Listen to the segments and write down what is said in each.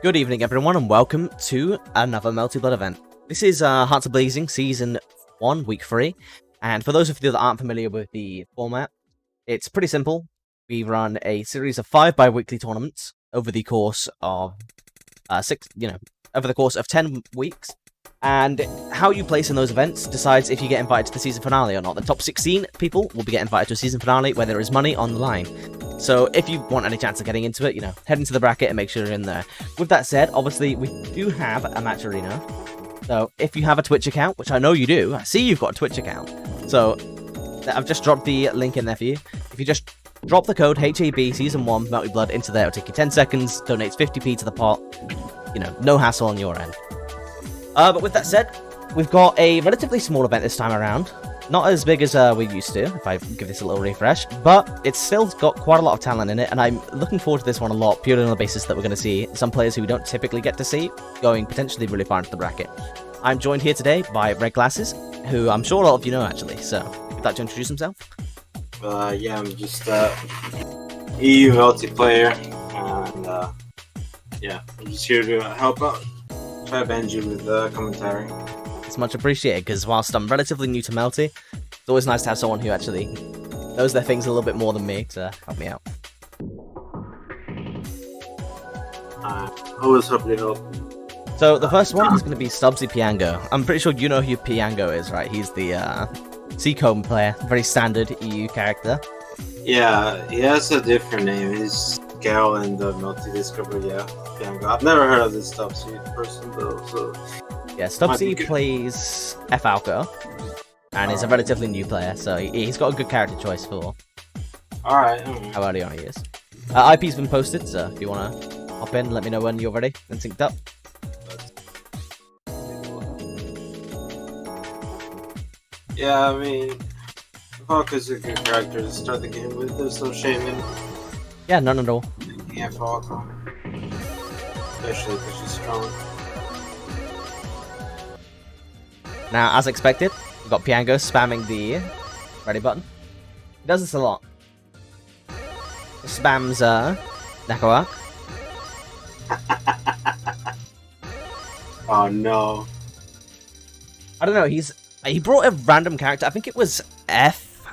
Good evening everyone and welcome to another Melty event. This is Hearts of Blazing Season 1, Week 3, and for those of you that aren't familiar with the format, it's pretty simple. We run a series of 5 bi-weekly tournaments over the course of 10 weeks, and how you place in those events decides if you get invited to the season finale or not. The top 16 people will be getting invited to a season finale where there is money on the line. So if you want any chance of getting into it, head into the bracket and make sure you're in there. With that said, obviously we do have a match arena. So if you have a Twitch account, which I know you do, I see you've got a Twitch account. So I've just dropped the link in there for you. If you just drop the code HAB Season 1 Melty Blood into there, it'll take you 10 seconds, donates 50p to the pot. No hassle on your end. But with that said, we've got a relatively small event this time around. Not as big as we used to, if I give this a little refresh, but it's still got quite a lot of talent in it, and I'm looking forward to this one a lot, purely on the basis that we're going to see some players who we don't typically get to see going potentially really far into the bracket. I'm joined here today by Red Glasses, who I'm sure a lot of you know actually, so would you like to introduce himself? Yeah, I'm just EU multiplayer, and yeah, I'm just here to help out, try to bend you with commentary. It's much appreciated, because whilst I'm relatively new to Melty, it's always nice to have someone who actually knows their things a little bit more than me to help me out. Always help you help. So the first one is going to be Stubbsy Piango. I'm pretty sure you know who Piango is, right? He's the Seacomb player, very standard EU character. Yeah, he has a different name. He's Gal in the Melty Discover, yeah, Piango. I've never heard of this Stubbsy person though, so... Yeah, Stubbsy plays F-Alco, and is a relatively new player, so he's got a good character choice for how early on he is. IP's been posted, so if you want to hop in, let me know when you're ready and synced up. Yeah, I mean, Falco's a good character to start the game with. There's no shame in Yeah, none at all. yeah, Falco. Especially because she's strong. Now, as expected, we've got Piango spamming the ready button. He does this a lot. He spams Nakawak. Oh no. I don't know, he brought a random character, I think it was F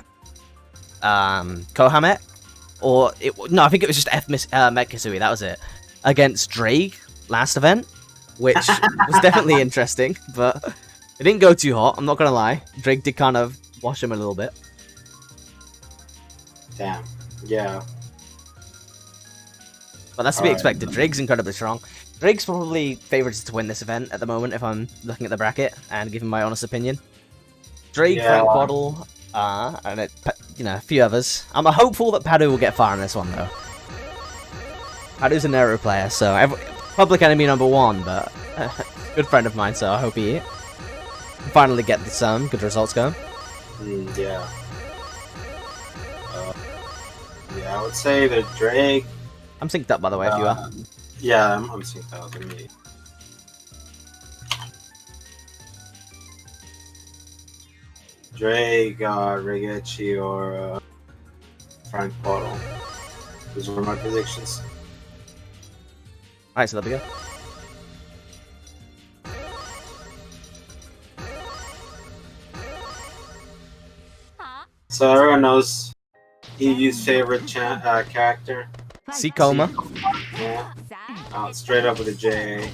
Kohamet, no, I think it was just F Metkasui, that was it, against Drake last event, which was definitely interesting, but it didn't go too hot, I'm not gonna lie. Drake did kind of wash him a little bit. Damn. Yeah. But that's to be expected. Drake's incredibly strong. Drake's probably favorited to win this event at the moment, if I'm looking at the bracket and giving my honest opinion. Drake, Frank Bottle, and a few others. I'm hopeful that Padu will get far in this one, though. Padu's a Nero player, so public enemy number 1, but good friend of mine, so I hope he... Finally get some good results going. Yeah. Yeah, I would say the Drake. I'm synced up, by the way, if you are. Yeah, I'm synced out. Let me. Drake, Regechi, or Frank Bottle. Those were my predictions. Alright, so there we go. So everyone knows EU's favorite character. Coma. Yeah. Straight up with a JA.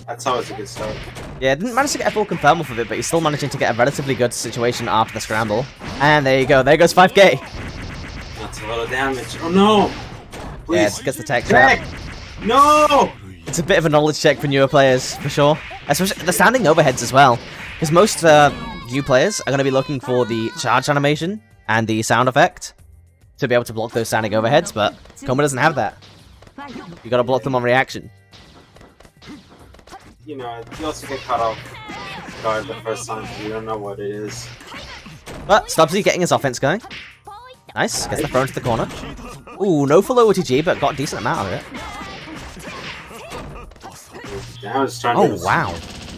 That's always a good start. Yeah, didn't manage to get a full confirm off of it, but he's still managing to get a relatively good situation after the scramble. And there you go, there goes 5k. That's a lot of damage. Oh no! Please. Yeah, it gets the tech trap. No! It's a bit of a knowledge check for newer players, for sure. Especially the standing overheads as well. Because most new players are going to be looking for the charge animation and the sound effect to be able to block those standing overheads, but Coma doesn't have that. You got to block them on reaction. You know, you also get caught off guard the first time, so you don't know what it is. But Stubbsy getting his offense going. Nice, gets the throw into the corner. Ooh, no full OTG, but got a decent amount of it. Now it's trying to wow.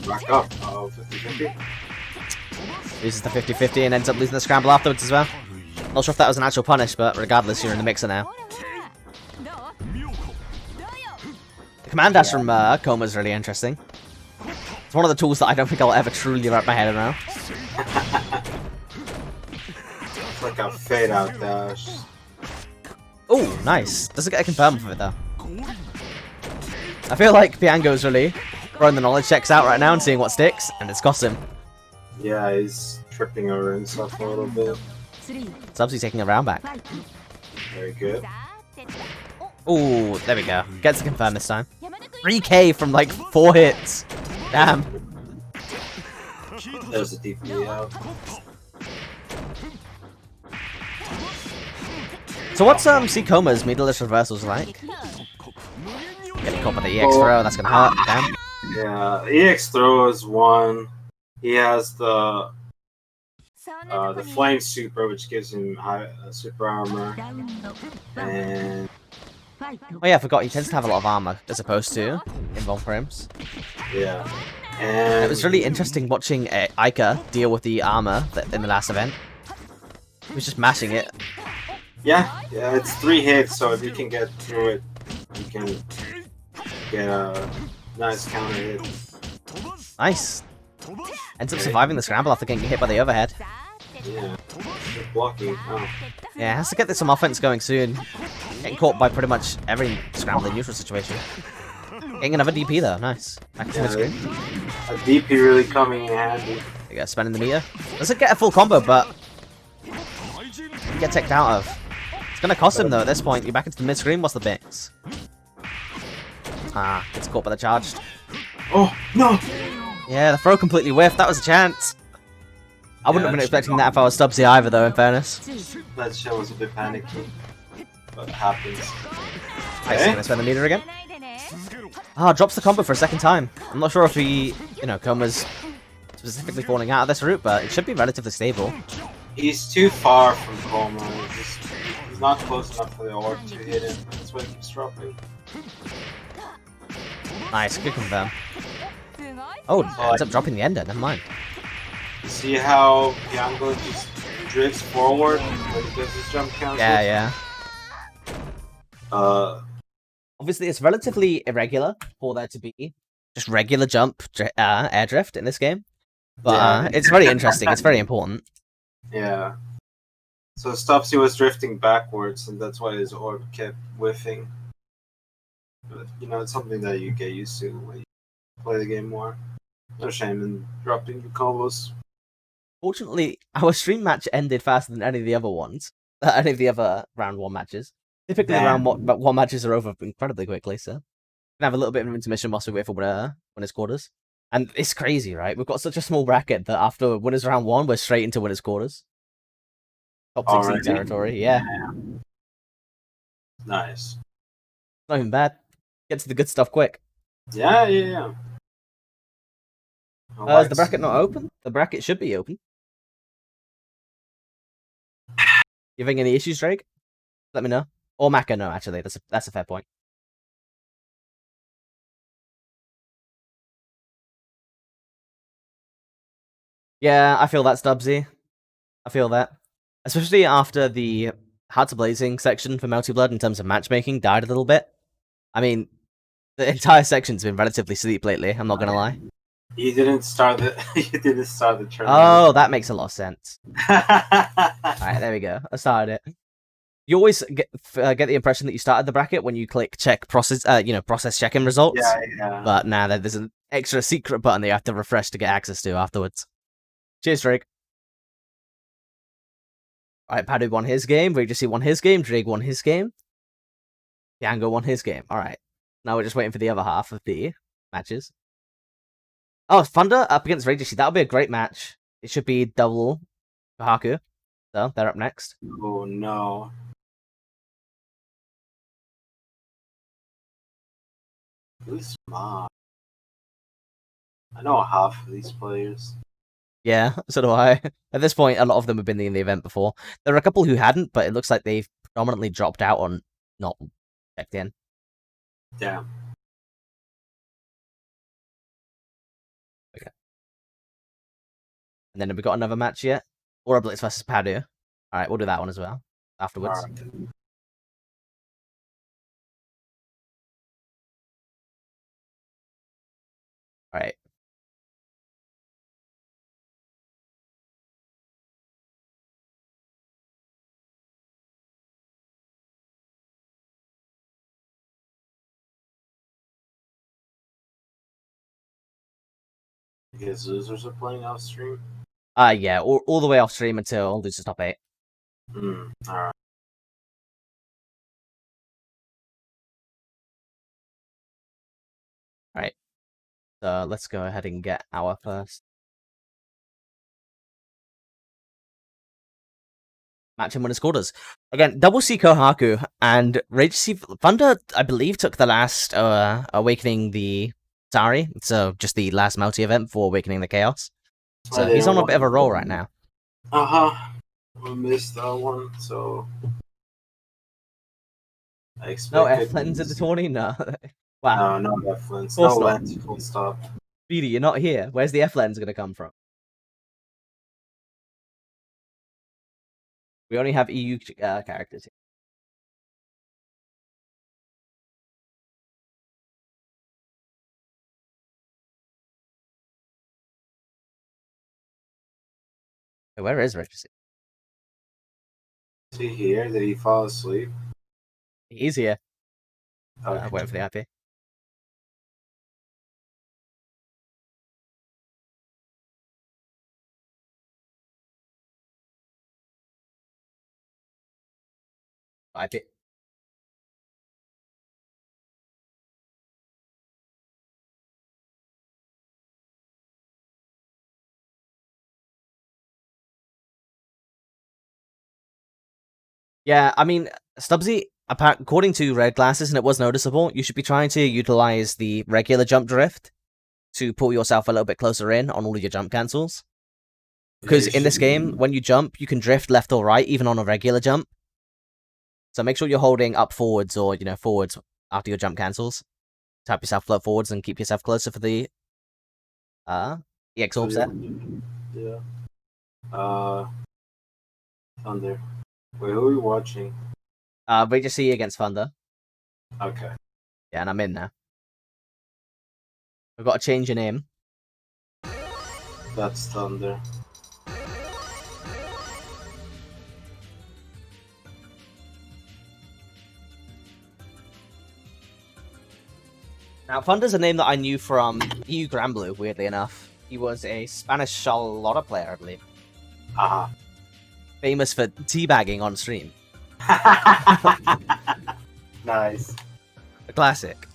Back up. Oh, 50-50. Loses the 50-50 and ends up losing the scramble afterwards as well. Not sure if that was an actual punish, but regardless, you're in the mixer now. The command dash from Coma is really interesting. It's one of the tools that I don't think I'll ever truly wrap my head around. It's like a fade out dash. Oh, nice. Doesn't get a confirm for it though. I feel like Piango's really throwing the knowledge checks out right now and seeing what sticks, and it's cost him. Yeah, he's tripping over himself a little bit. Subsy's taking a round back. Very good. Ooh, there we go. Gets the confirm this time. 3k from like 4 hits. Damn. There's a DP out. So what's Coma's middle-ish reversals like? Getting caught by the EX throw, that's gonna hurt. Damn. Yeah, EX throw is one. He has the flame super, which gives him high super armor. And oh yeah, I forgot. He tends to have a lot of armor as opposed to in frames. yeah, and it was really interesting watching Ica deal with the armor in the last event. He was just mashing it. Yeah, it's 3 hits, so if you can get through it, you can get a nice counter hit. Nice. Ends up surviving the scramble after getting hit by the overhead. Yeah, good blocking. Oh. Yeah, has to get some offense going soon. Getting caught by pretty much every scramble in neutral situation. Getting another DP though, nice. Back to the screen. A DP really coming in handy. There you go, spending the meter. Doesn't get a full combo, but you get teched out of. It's gonna cost him though at this point. You're back into the mid screen, what's the mix? Ah, gets caught by the charged. Oh, no! Yeah, the throw completely whiffed, that was a chance. I wouldn't have been expecting that if I was Stubbsy either though, in fairness. That shit was a bit panicky. But it happens. Nice, gonna spend the meter again. Ah, drops the combo for a second time. I'm not sure if he, Coma's specifically falling out of this route, but it should be relatively stable. He's too far from Coma. He's not close enough for the orb to hit him. That's why he keeps dropping. Nice, good confirm. Oh, ends up dropping the ender, never mind. You see how Piango just drifts forward when he does his jump counter? Yeah. Obviously, it's relatively irregular for there to be just regular jump air drift in this game. But it's very interesting, it's very important. Yeah. So Stubbsy was drifting backwards, and that's why his orb kept whiffing. But, it's something that you get used to when you play the game more. No shame in dropping the combos. Fortunately, our stream match ended faster than any of the other ones. Any of the other round 1 matches. Typically, round 1 matches are over incredibly quickly, so we can have a little bit of an intermission whilst we wait for winners quarters. And it's crazy, right? We've got such a small bracket that after winners round 1, we're straight into winners quarters. Top 16 territory, yeah. Nice. Not even bad. Get to the good stuff quick. Yeah. Why Is the bracket not open? The bracket should be open. You having any issues, Drake? Let me know. Or Maka, no, actually. That's a fair point. Yeah, I feel that, Stubbsy. I feel that. Especially after the Hearts of Blazing section for Melty Blood in terms of matchmaking died a little bit. I mean, the entire section's been relatively sleep lately, I'm not gonna lie. You didn't start the you didn't start the tournament. Oh, that makes a lot of sense. Alright, there we go. I started it. You always get the impression that you started the bracket when you click check process, process check-in results. Yeah. But now there's an extra secret button that you have to refresh to get access to afterwards. Cheers, Drake. Alright, Padu won his game, Regency won his game, Drake won his game. Yango won his game. Alright. Now we're just waiting for the other half of the matches. Oh, Thunder up against Regency. That'll be a great match. It should be double for Haku. So, they're up next. Oh, no. Who's Mom? I know half of these players. Yeah, so do I. At this point, a lot of them have been in the event before. There are a couple who hadn't, but it looks like they've predominantly dropped out or not checked in. Yeah. Okay. And then have we got another match yet? Or Blitz versus Padu. Alright, we'll do that one as well afterwards. Alright. Because losers are playing off stream? Yeah, all the way off stream until losers top 8. Alright. Alright. So let's go ahead and get our first match in winners quarters. Again, double C Kohaku and Rage C Thunder, I believe, took the last Awakening the Sari, so just the last Melty event before Awakening the Chaos. So he's on a bit of a roll right now. I missed that one, so I expect no F-Lens in the tourney? No. Wow. No F-Lens. No lens, full stop. Speedy, you're not here. Where's the F-Lens going to come from? We only have EU characters here. Where is Richard? Is he here? Did he fall asleep? He's here. Okay. Waiting for the IP. IP. Yeah, I mean, Stubbsy, according to Red Glasses, and it was noticeable, you should be trying to utilize the regular jump drift to pull yourself a little bit closer in on all of your jump cancels. Because in this game, when you jump, you can drift left or right, even on a regular jump. So make sure you're holding up forwards or, forwards after your jump cancels. Tap yourself float forwards and keep yourself closer for the EX orb set. Yeah. Thunder. Wait, who are we watching? Regency against Thunder. Okay. Yeah, and I'm in now. We've got to change your name. That's Thunder. Now, Thunder's a name that I knew from EU Granblue, weirdly enough. He was a Spanish Charlotta player, I believe. Famous for teabagging on stream. Nice. A classic.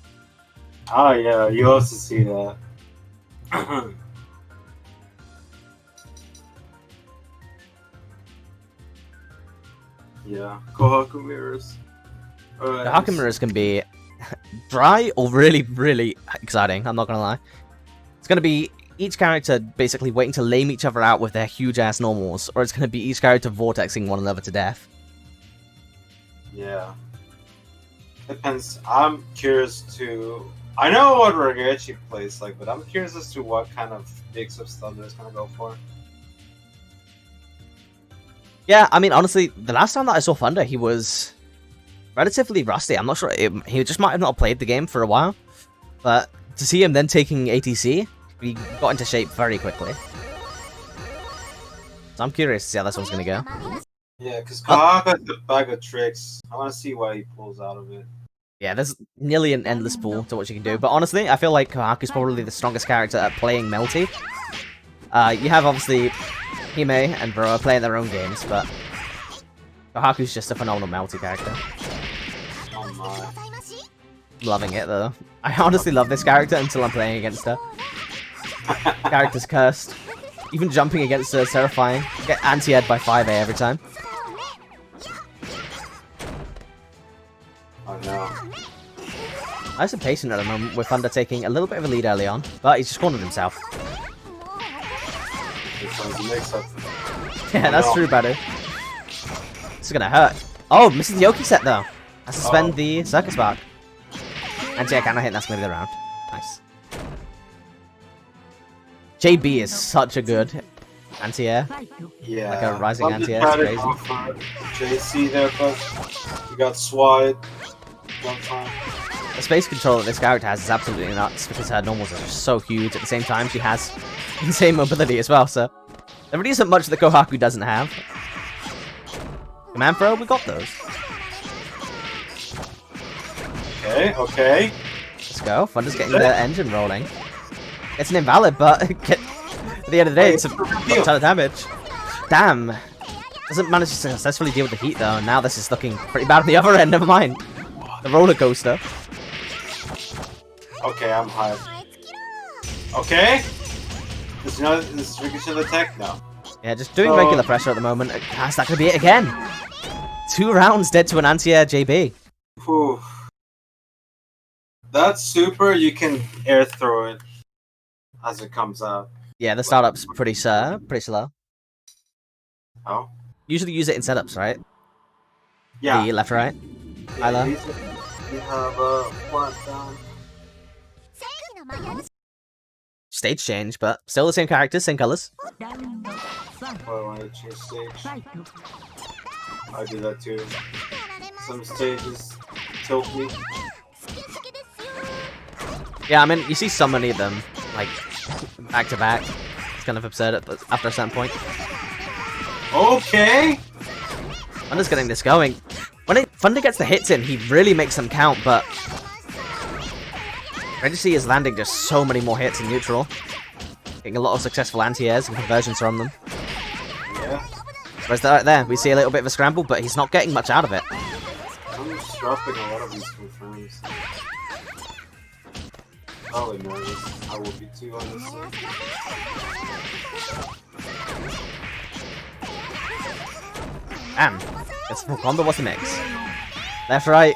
Oh, yeah, you also see that. Yeah, Kohaku mirrors. The Haku mirrors can be dry or really, really exciting, I'm not gonna lie. It's gonna be each character basically waiting to lame each other out with their huge-ass normals, or it's going to be each character vortexing one another to death. Yeah. Depends. I'm curious to... I know what Ragechi plays like, but I'm curious as to what kind of mix of stuff there's going to go for. Yeah, I mean, honestly, the last time that I saw Thunder, he was relatively rusty. I'm not sure. He just might have not played the game for a while. But to see him then taking ATC, he got into shape very quickly. So I'm curious to see how this one's going to go. Yeah, because Kahaka has a bag of tricks. I want to see what he pulls out of it. Yeah, there's nearly an endless pool to what you can do. But honestly, I feel like Kohaku's probably the strongest character at playing Melty. You have, obviously, Hime and Bro playing their own games, but Kohaku's just a phenomenal Melty character. Oh my. Loving it, though. I honestly love this character until I'm playing against her. Character's cursed. Even jumping against her is terrifying. Get anti-ed by 5A every time. Oh no. Nice and patient at the moment, with Thunder taking a little bit of a lead early on, but he's just cornered himself. Here comes the mix-up. Yeah, that's true, Badu. This is gonna hurt. Oh, misses the Yoki set, though. I suspend the Circus Spark. Anti-air cannot hit, that's gonna be the round. Nice. JB is such a good anti-air. Yeah. Like a rising I'm just anti-air, trying to it's go for JC there, but you got swatted one time. The space control that this character has is absolutely nuts because her normals are just so huge. At the same time, she has insane mobility as well, so there really isn't much that Kohaku doesn't have. Command throw, we got those. Okay, okay. Let's go. Thunder's getting the engine rolling. It's an invalid, but at the end of the day, it's a ton of damage. Damn. Doesn't manage to successfully deal with the heat, though. Now this is looking pretty bad on the other end. Never mind. The roller coaster. Okay, I'm hyped. Okay. This ricochet attack? No. Yeah, just doing regular pressure at the moment. Is that going to be it again? 2 rounds dead to an anti-air JB. Whew. That super, you can air throw it as it comes out. Yeah, the startup's pretty slow. Oh? Usually use it in setups, right? Yeah. The left, right? Yeah, you have one down. Stage change, but still the same characters, same colors. Oh, I want to change stage. I do that too. Some stages tilt me. Yeah, I mean, you see so many of them, like, back to back. It's kind of absurd after a certain point. Okay! Thunder's getting this going. When Thunder gets the hits in, he really makes them count, but Reggie is landing just so many more hits in neutral. Getting a lot of successful anti-airs and conversions from them. Yeah. Whereas there, we see a little bit of a scramble, but he's not getting much out of it. I'm just dropping a lot of these confirms. Probably nervous. I will be too, honestly. Damn. It's full combo, what's the mix? Left, right.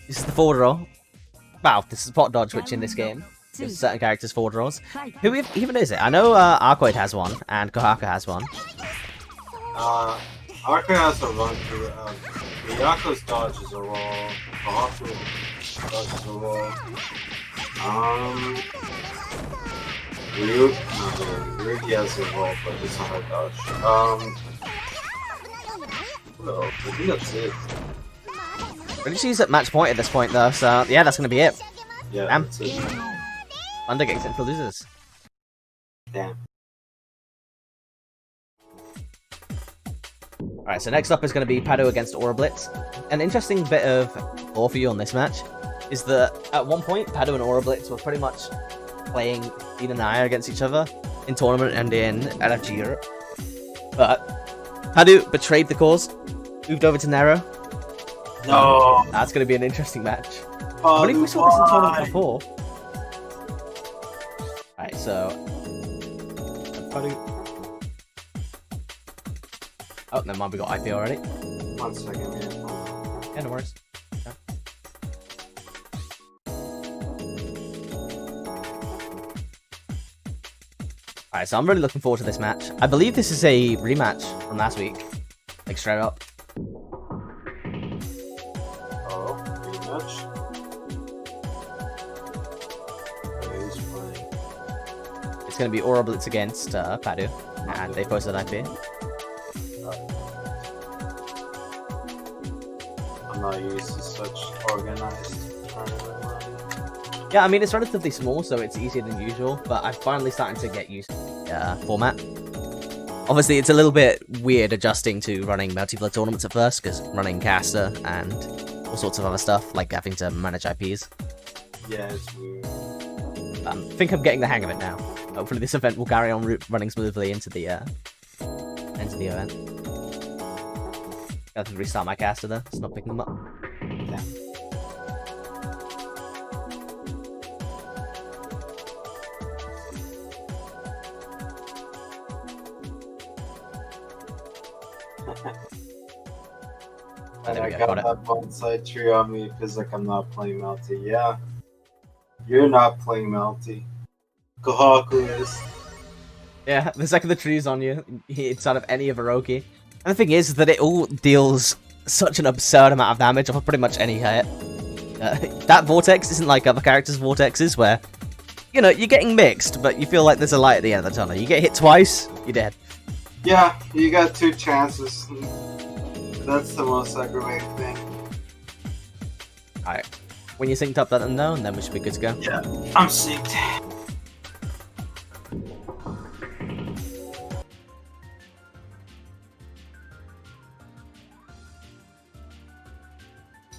This is the forward roll. Wow, this is pot dodge, which in this game gives certain characters forward rolls. Who even is it? I know Arcoid has one, and Kohaku has one. Arcoid has a run through. Miyako's dodge is a roll. Kohaku dodge is a roll. Ryugi has a roll, but it's not a dodge. No, I think that's it. Regishi's at match point at this point, though, so yeah, that's gonna be it. Yeah, Damn. that's it. Thunder gets it for losers. Damn. Alright, so next up is going to be Pado against Aura Blitz. An interesting bit of lore for you on this match is that at one point, Pado and Aura Blitz were pretty much playing Dean and Naya against each other in tournament and in LFG Europe. But Pado betrayed the cause, moved over to Nero. No! That's going to be an interesting match. Oh, I believe we saw this in tournament before. Alright, so Pado. Oh, never mind, we got IP already. 1 second, man. Yeah, no worries. Yeah. Alright, so I'm really looking forward to this match. I believe this is a rematch from last week. Like, straight up. Oh, rematch? Who's playing? It's going to be Aura Blitz against Padu. And they posted IP. I'm not used to such organized tournament. Yeah, I mean, it's relatively small, so it's easier than usual, but I'm finally starting to get used to the format. Obviously, it's a little bit weird adjusting to running multiplayer tournaments at first, because running caster and all sorts of other stuff, like having to manage IPs. Yeah, it's weird. I think I'm getting the hang of it now. Hopefully this event will carry on running smoothly into the event. I have to restart my caster though, it's not picking them up. Yeah. And I got that bonsai tree on me because like I'm not playing Melty. Yeah. You're not playing Melty. Kohaku is. Yeah, the second the tree's on you, it's out of any of Orochi. And the thing is that it all deals such an absurd amount of damage off of pretty much any hit. That vortex isn't like other characters' vortexes where, you know, you're getting mixed, but you feel like there's a light at the end of the tunnel. You get hit twice, you're dead. Yeah, you got 2 chances. That's the most aggravating thing. Alright. When you're synced up that unknown, then we should be good to go. Yeah, I'm synced.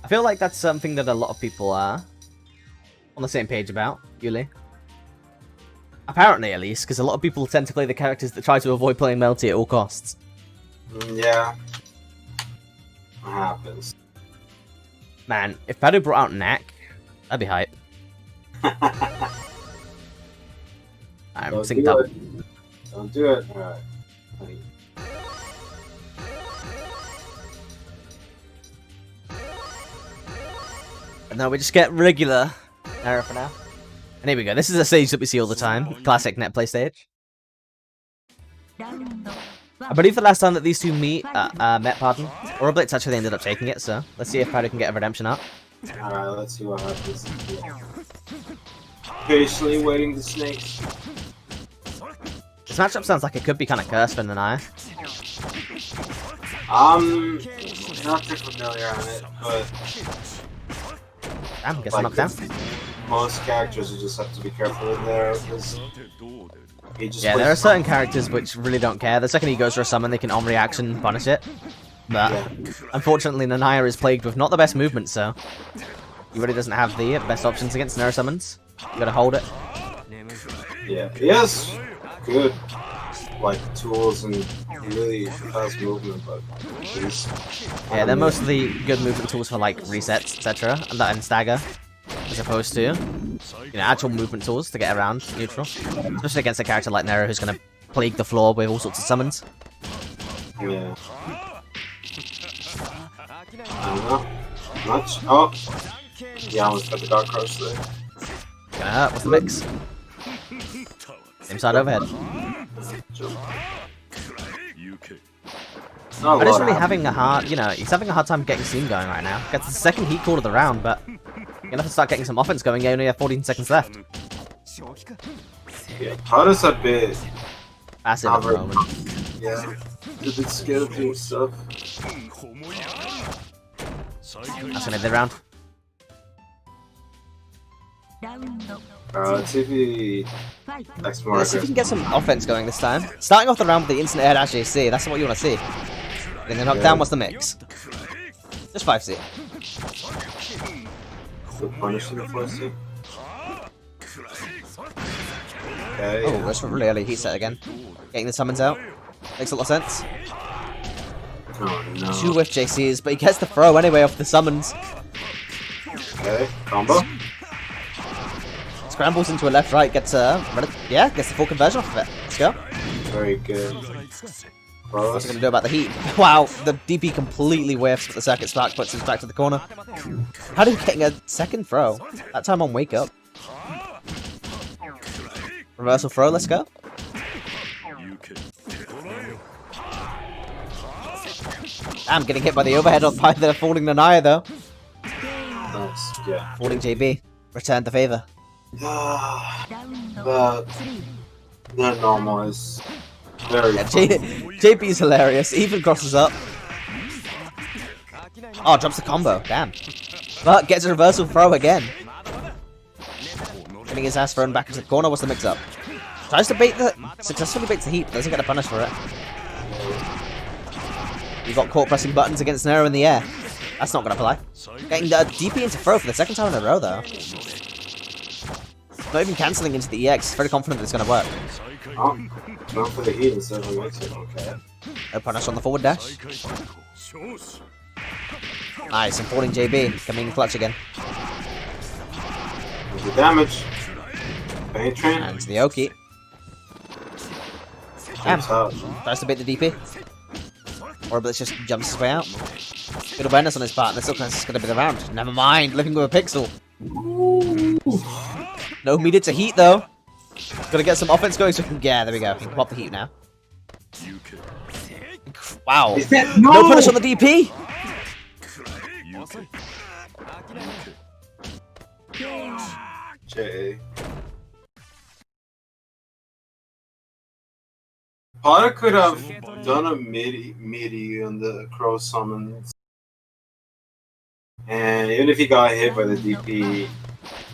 I feel like that's something that a lot of people are on the same page about, Yuli. Apparently, at least, because a lot of people tend to play the characters that try to avoid playing Melty at all costs. Yeah. What happens? Man, if Padu brought out Knack, that'd be hype. I'm synced up. Don't do it. Alright. And now we just get regular error for now. And here we go. This is a stage that we see all the time. Classic net play stage. I believe the last time that these two met, Aura Blitz actually ended up taking it, so let's see if Padu can get a redemption up. Alright, let's see what happens. Patiently waiting the snake. This matchup sounds like it could be kind of cursed for Nanaya. Not too familiar on it, but Damn, gets like, knocked down. Most characters you just have to be careful in there because yeah, there are certain characters which really don't care. The second he goes for a summon, they can on reaction punish it. But unfortunately, Nanaya is plagued with not the best movement, so he really doesn't have the best options against Nero summons. You gotta hold it. Yeah, he has good like tools and really fast movement, but yeah, they're mostly good movement tools for like resets, etc. and stagger, as opposed to, you know, actual movement tools to get around neutral. Especially against a character like Nero who's gonna plague the floor with all sorts of summons. Yeah. I don't know. Much? Oh! Yeah, I almost got the Dark Crush there. What's the mix? Same side overhead. Padu's really having a hard, you know, he's having a hard time getting Steam going right now. Gets the second heat call of the round, but you're gonna have to start getting some offense going. You only have 14 seconds left. Yeah, Padu's a bit passive at the moment. Yeah, a bit scared of doing stuff. That's gonna end the round. Let's see if he acts more Let's see if we can get some offense going this time. Starting off the round with the instant air dash AC, that's what you want to see. And then knockdown was the mix. Just 5C. So punishing the first hit. Okay. Oh, that's really early heat set again. Getting the summons out. Makes a lot of sense. Oh no. 2 whiff JCs, but he gets the throw anyway off the summons. Okay, combo. Scrambles into a left-right, gets yeah, gets the full conversion off of it. Let's go. Very good. What's he gonna do about the heat? Wow, the DP completely whiffs, but the circuit spark puts us back to the corner. How did he getting a second throw? That time on wake up. Reversal throw, let's go. I'm getting hit by the overhead by the falling Nanaya though. Nice. Yeah. Falling JB. Return the favor. The normal is very JB's hilarious. Even crosses up. Oh, drops the combo. Damn. But gets a reversal throw again. Getting his ass thrown back into the corner. What's the mix-up? Tries to bait the... Successfully baits the heat. Doesn't get a punish for it. You got caught pressing buttons against Nero in the air. That's not gonna fly. Getting the DP into throw for the second time in a row, though. Not even cancelling into the EX. Very confident that it's gonna work. Oh, going for the heat instead of the mix-it. Okay. No punish on the forward dash. Nice, and falling JB. Coming in clutch again. The damage. Pain train. And the Oki. Damn. Tries to bait the DP. Or Blitz just jumps his way out. Good awareness on his part, and this looks like it's going to be the round. Never mind, living with a pixel. No meter to heat, though. Gotta get some offense going so we can... Yeah, there we go. We can pop the heat now. Wow. No punish on the DP! J. Potter could have done a midi on the crow summons. And even if he got hit by the DP,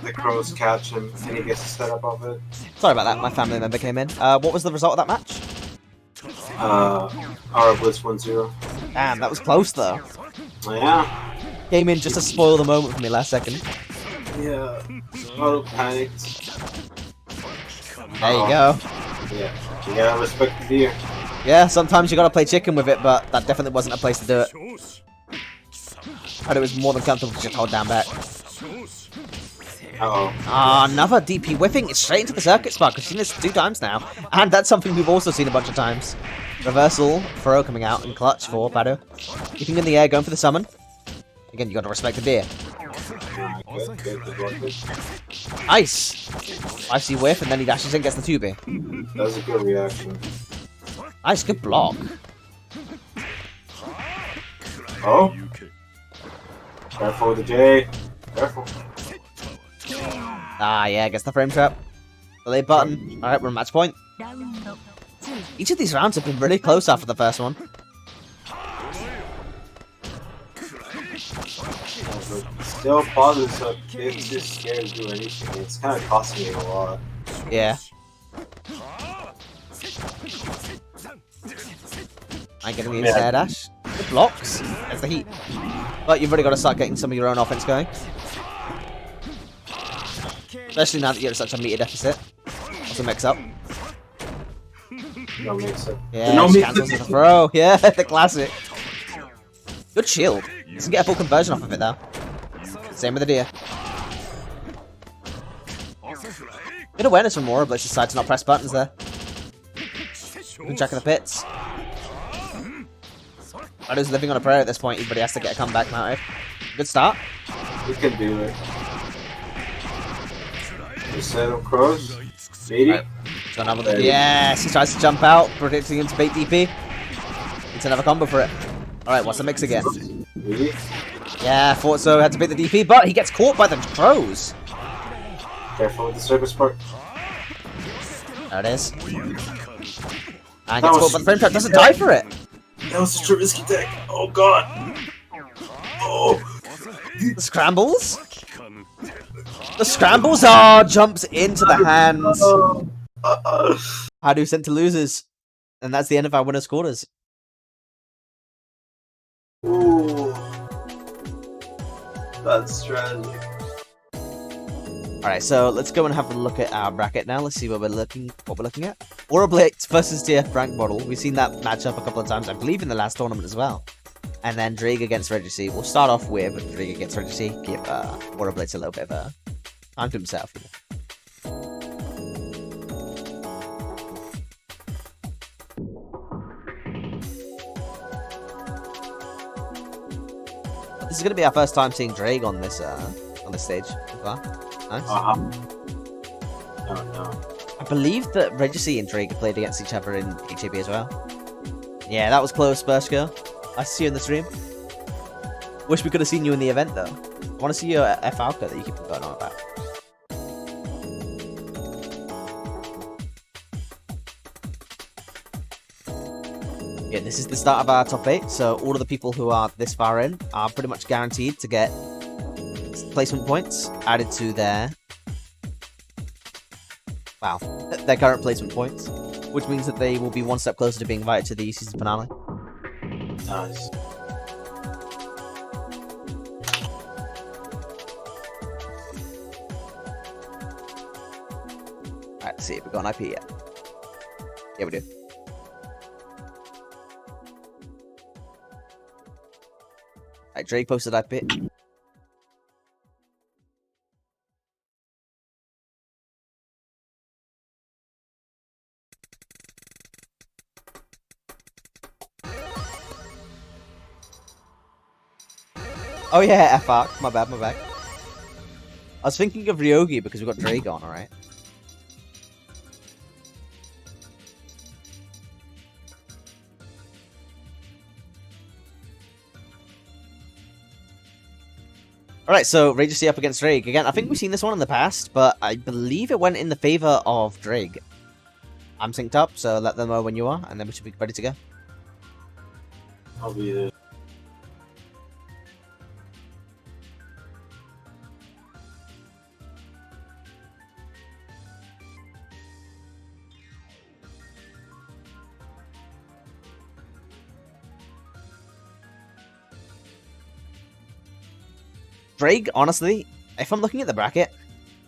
the crows catch him and he gets a setup of it. Sorry about that, my family member came in. What was the result of that match? Our Blitz 1-0. Damn, that was close though. Oh, yeah. Came in just to spoil the moment for me last second. Yeah. Auto panicked. There you go. Yeah. You gotta respect the deer. Yeah, sometimes you gotta play chicken with it, but that definitely wasn't a place to do it. But it was more than comfortable to just hold down back. Uh-oh. Ah, another DP whipping it straight into the circuit spot. We've seen this 2 times now. And that's something we've also seen a bunch of times. Reversal, throw coming out, and clutch for Bado. Keeping in the air, going for the summon. Again, you gotta respect the deer. Good. Nice! 5C whiff, and then he dashes in, gets the 2B. That was a good reaction. Nice, good block. Oh? Careful with the J. Careful. Ah, yeah, gets the frame trap. Delay button. Alright, we're on match point. Each of these rounds have been really close after the first one. Still pauses, so it's just scared to do anything. It's kind of costing me a lot. Yeah. I'm getting the air dash. Good blocks. There's the heat. But you've already got to start getting some of your own offense going. Especially now that you're at such a meter deficit. What's the mix up? No mix up. Yeah, no cancels the throw. Yeah, the classic. Good shield. Doesn't get a full conversion off of it though. Same with the deer. Good awareness from Mora, but she decided to not press buttons there. Good check of the pits. Rado's living on a prayer at this point. Everybody has to get a comeback mounted. Good start. You can do it. Set of crows. Right. Yes, he tries to jump out, predicting him to bait DP. It's another combo for it. Alright, what's the mix again? Really? Yeah, thought so. Had to bait the DP, but he gets caught by the crows. Careful with the service part. There it is. And gets caught by the frame trap. Doesn't die for it. That was such a risky deck. Oh god. Oh. The scrambles? The scrambles are jumps into the hands. Hadu sent to losers. And that's the end of our winner's quarters. Ooh. That's tragic. Alright, so let's go and have a look at our bracket now. Let's see what we're looking at. Aura Blitz versus DF Rank Model. We've seen that matchup a couple of times, I believe in the last tournament as well. And then Drake against Regicy. We'll start off with Drake against Regicy. Give Aura Blitz a little bit of time to himself. This is going to be our first time seeing Drake on this stage as well. Nice. Oh no. I believe that Regicy and Drake played against each other in HAB as well. Yeah, that was close, Bursko. I see you in the stream. Wish we could have seen you in the event, though. I want to see your Falco that you keep going on about. Yeah, this is the start of our top 8, so all of the people who are this far in are pretty much guaranteed to get placement points added to their... Wow, their current placement points, which means that they will be one step closer to being invited to the season finale. Nice. Alright, let's see if we've got an IP yet. Yeah, we do. Alright, Drake posted IP. Oh yeah, F-Arc. My bad, my bad. I was thinking of Ryogi because we've got Drake on, alright? Alright, so Regicy up against Drake. Again, I think we've seen this one in the past, but I believe it went in the favor of Drake. I'm synced up, so let them know when you are, and then we should be ready to go. I'll be there. Drake, honestly, if I'm looking at the bracket,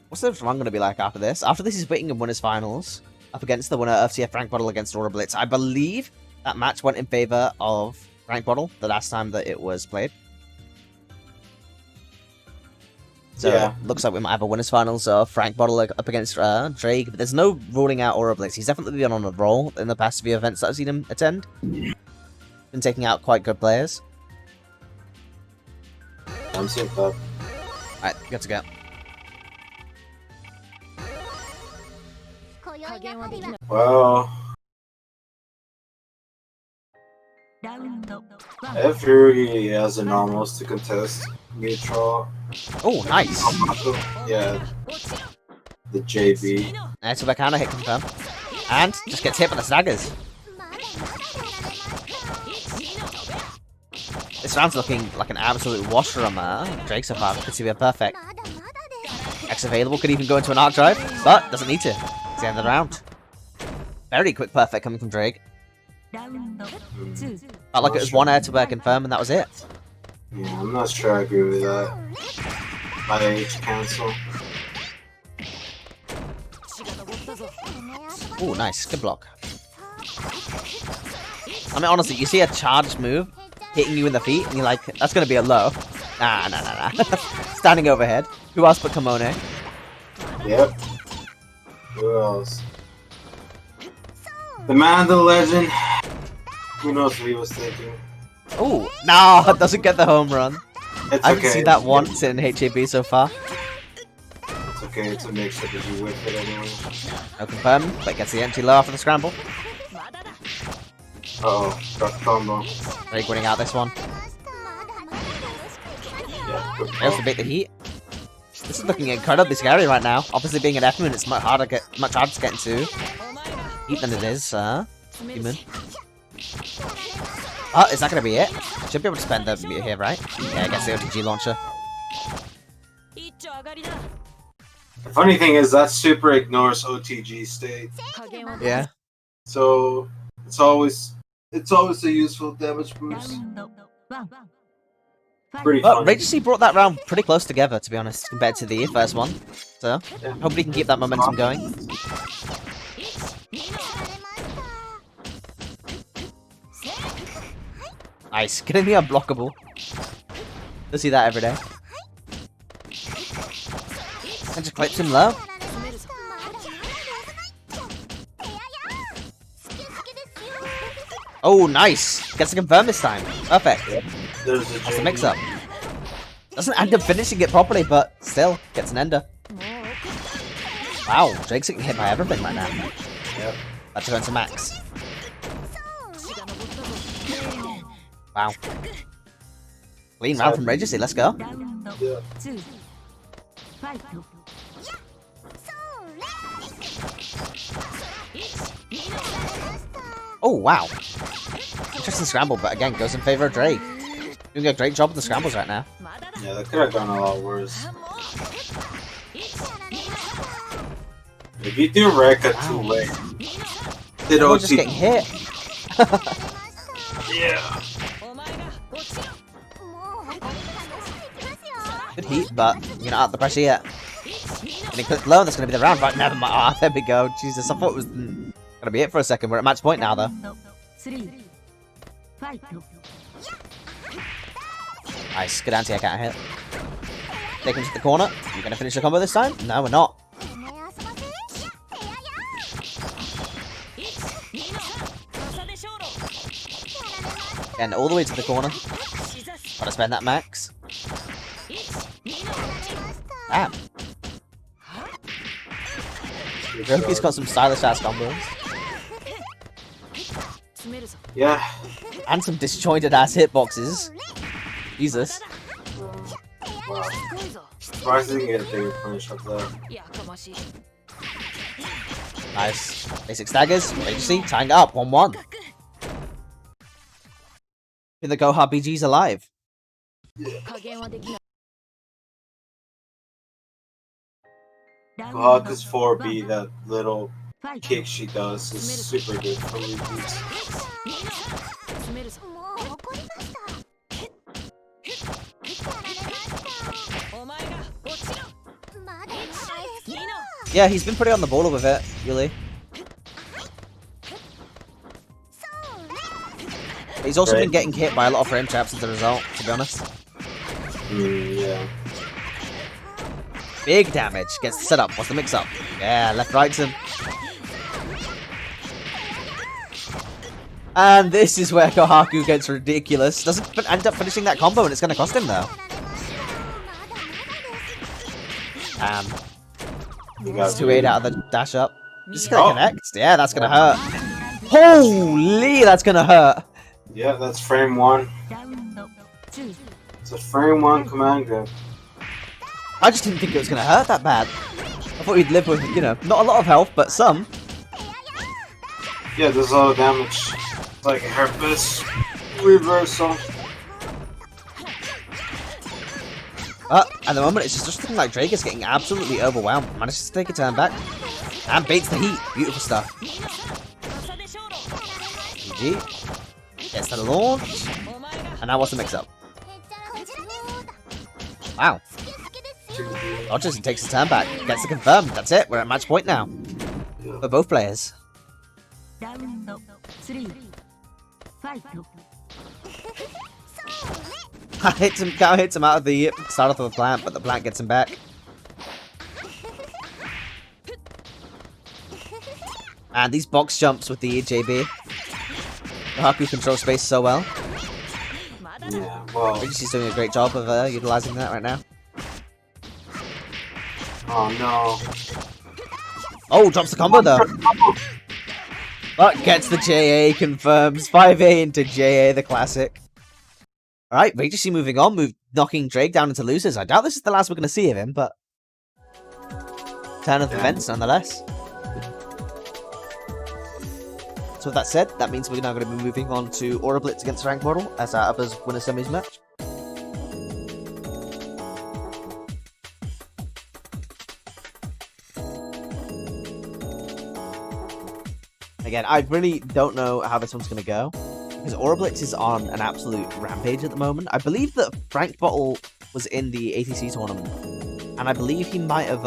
what's the run going to be like after this? After this is waiting in winners finals up against the winner of CF Rank Bottle against Aura Blitz. I believe that match went in favor of Rank Bottle the last time that it was played. So yeah. Looks like we might have a winners finals of Frank Bottle up against Drake, but there's no ruling out Aura Blitz. He's definitely been on a roll in the past few events that I've seen him attend. Been taking out quite good players. I'm synced up. Alright, good to go. Well, if Fury has a normals to contest neutral. Oh, nice. Yeah, the JB. Nice with a counter hit confirm. And just gets hit by the staggers. This round's looking like an absolute wash from Drake so far. Could see a perfect. X available, could even go into an arc drive, but doesn't need to. It's the end of the round. Very quick perfect coming from Drake. Felt like it was one air to bear confirm and that was it. Yeah, I'm not sure I agree with that. IH cancel. Oh, nice. Good block. I mean, honestly, you see a charged move hitting you in the feet, and you're like, that's going to be a low. Nah. Standing overhead. Who else but Kamone? Yep. Who else? The man, the legend. Who knows what he was thinking? Oh, no, doesn't get the home run. It's I haven't okay. seen that once in HAB so far. It's okay, it's a mix-up if you whip it anyway. No confirm, but gets the empty low after the scramble. Uh-oh, got combo. Drake winning out this one. Yeah, good Fails to beat the heat. This is looking incredibly scary right now. Obviously, being an F-Moon, it's much harder to get into heat than it is, human. Oh, is that going to be it? Should be able to spend the meter here, right? Yeah, I guess the OTG launcher. The funny thing is that super ignores OTG state. Yeah. So it's always a useful damage boost. Pretty But fun. Regicy brought that round pretty close together, to be honest, compared to the first one. So, Yeah. hopefully he can keep that momentum going. Nice, getting me unblockable. You'll see that every day. And just clips him low. Oh, nice! Gets to confirm this time. Perfect. There's a That's the mix-up. Doesn't end up finishing it properly, but still, gets an ender. Wow, Drake's getting hit by everything right now. Yep. About to go into max. Wow. Clean round from Regency, let's go. Yeah. Oh, wow. Interesting scramble, but again, goes in favor of Drake. Doing a great job with the scrambles right now. Yeah, that could have gone a lot worse. If you do Rekka too late, did We're OT? just getting hit. Yeah. Good heat, but you're not out the pressure yet. Getting clipped low, that's going to be the round, but never mind. Ah, there we go. Jesus, I thought it was going to be it for a second. We're at match point now, though. Nice, good anti-air hit. Take him to the corner. You're going to finish the combo this time? No, we're not. And all the way to the corner. Gotta spend that max. Damn. Roku's got some stylish ass combos. Yeah. And some disjointed ass hitboxes. Jesus. Wow. Surprised he didn't get a bigger punish up there. Nice. Basic staggers. Agency tying it up. 1-1. The Goha BG's alive. Gohaku's 4B, that little kick she does, is super good for repeats. Yeah, he's been pretty on the ball with it, really. He's also been getting hit by a lot of frame traps as a result, to be honest. Yeah. Big damage. Gets the setup. What's the mix-up? Yeah, left rights him. And this is where Kohaku gets ridiculous. Doesn't end up finishing that combo, and it's going to cost him, though. It's 2-8 out of the dash up. Just going to connect. Yeah, that's going to hurt. Holy, that's going to hurt. Yeah, that's frame 1. It's a frame 1 command grab. I just didn't think it was going to hurt that bad. I thought he'd live with, you know, not a lot of health, but some. Yeah, there's a lot of damage. Like a herpes reversal. At the moment, it's just looking like Drake is getting absolutely overwhelmed. Manages to take a turn back. And baits the heat. Beautiful stuff. GG. Gets the launch. And now what's the mix-up? Wow. Dodges and takes a turn back. Gets the confirm. That's it. We're at match point now. For both players. Cow hits him out of the start of the plant, but the plant gets him back. And these box jumps with the JB. Haku controls space so well. Yeah, well. She's doing a great job of utilizing that right now. Oh no. Oh, drops the combo though. But gets the JA, confirms 5A into JA, the classic. Alright, Regency moving on, knocking Drake down into losers. I doubt this is the last we're going to see of him, but... Turn of events, nonetheless. So with that said, that means we're now going to be moving on to Aura Blitz against Rank Model as our others win a semis match. Again, I really don't know how this one's going to go. Because Aura Blitz is on an absolute rampage at the moment. I believe that Frank Bottle was in the ATC tournament. And I believe he might have,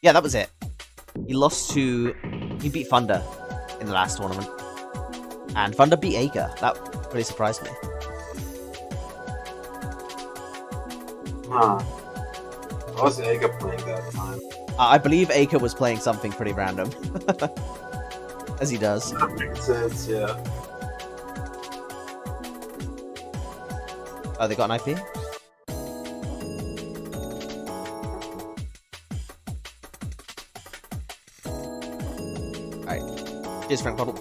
yeah, that was it. He beat Thunder in the last tournament. And Thunder beat Aker. That pretty surprised me. Huh. I was Aker playing that time. I believe Aker was playing something pretty random. As he does. That makes sense, yeah. Oh, they got an IP? Cheers, Frank Puddle.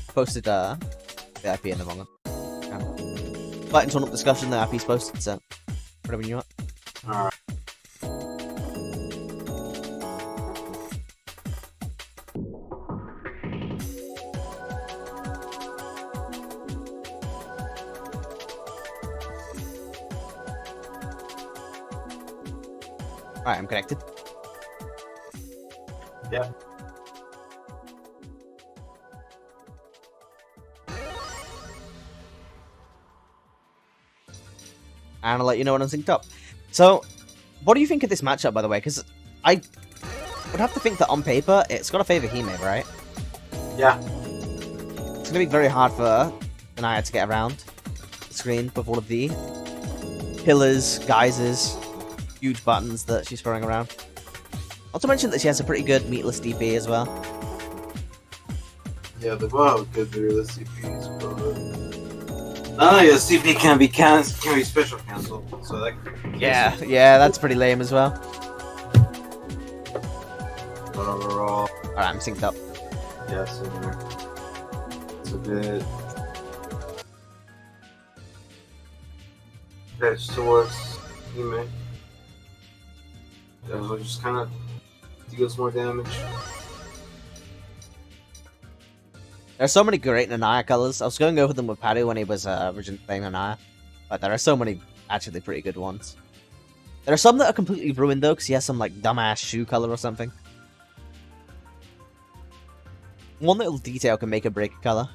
Posted the IP in the wrong one. But in tournament discussion, the IP's posted, so whatever you want. Alright. Alright, I'm connected. Yeah. And I'll let you know when I'm synced up. So, what do you think of this matchup, by the way? Because I would have to think that on paper, it's got to favor Hime, right? Yeah. It's going to be very hard for Anaya to get around the screen with all of the pillars, geysers, huge buttons that she's throwing around. Not to mention that she has a pretty good meatless DP as well. Yeah, they both have good realistic CPs, but none of your CP can be special cancelled. So that Yeah, that's pretty lame as well. But overall, Alright, I'm synced up. yeah, same here. It's a bit pitched towards Hime. Yeah, so it just kind of deals more damage. There's so many great Nanaya colors. I was going over them with Paddy when he was originally playing Nanaya, but there are so many actually pretty good ones. There are some that are completely ruined though, because he has some like dumbass shoe color or something. One little detail can make or break a color.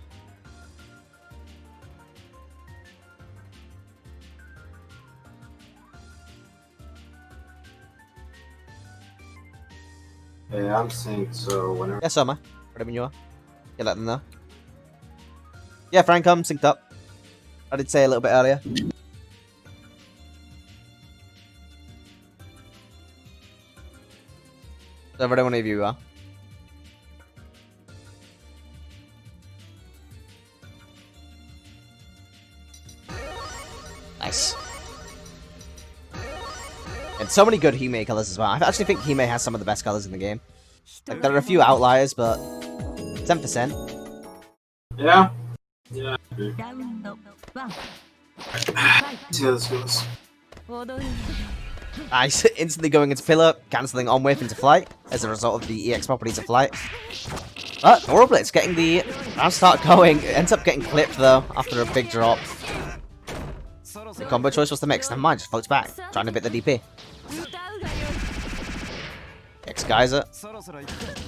Yeah, I'm synced, so whenever. Yeah, Summer. Whatever you are. You let them know. Yeah, Frank, I'm synced up. I did say a little bit earlier. So whatever one of you are. Nice. And so many good Hime colors as well. I actually think Hime has some of the best colors in the game. Like, there are a few outliers, but 10%. Yeah. Yeah. See how this goes. Nice. Instantly going into pillar, cancelling on whiff into flight as a result of the EX properties of flight. But Orblitz getting the round start going. Ends up getting clipped though after a big drop. The combo choice was the mix. Never mind, just floats back, trying to bit the DP. X Geyser.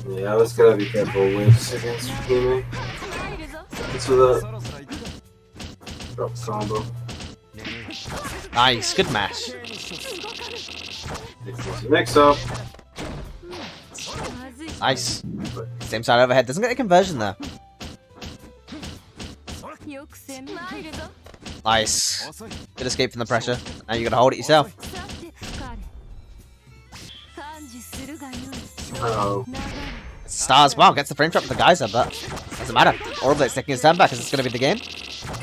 Yeah, I was gotta be careful with against Hime. It's with a drop combo. Nice, good mash. Mix up. Nice. Same side overhead. Doesn't get a conversion though. Nice. Good escape from the pressure. Now you gotta hold it yourself. Oh. Stars, wow, gets the frame trap with the geyser, but doesn't matter. Orblitz taking his turn back because it's gonna be the game.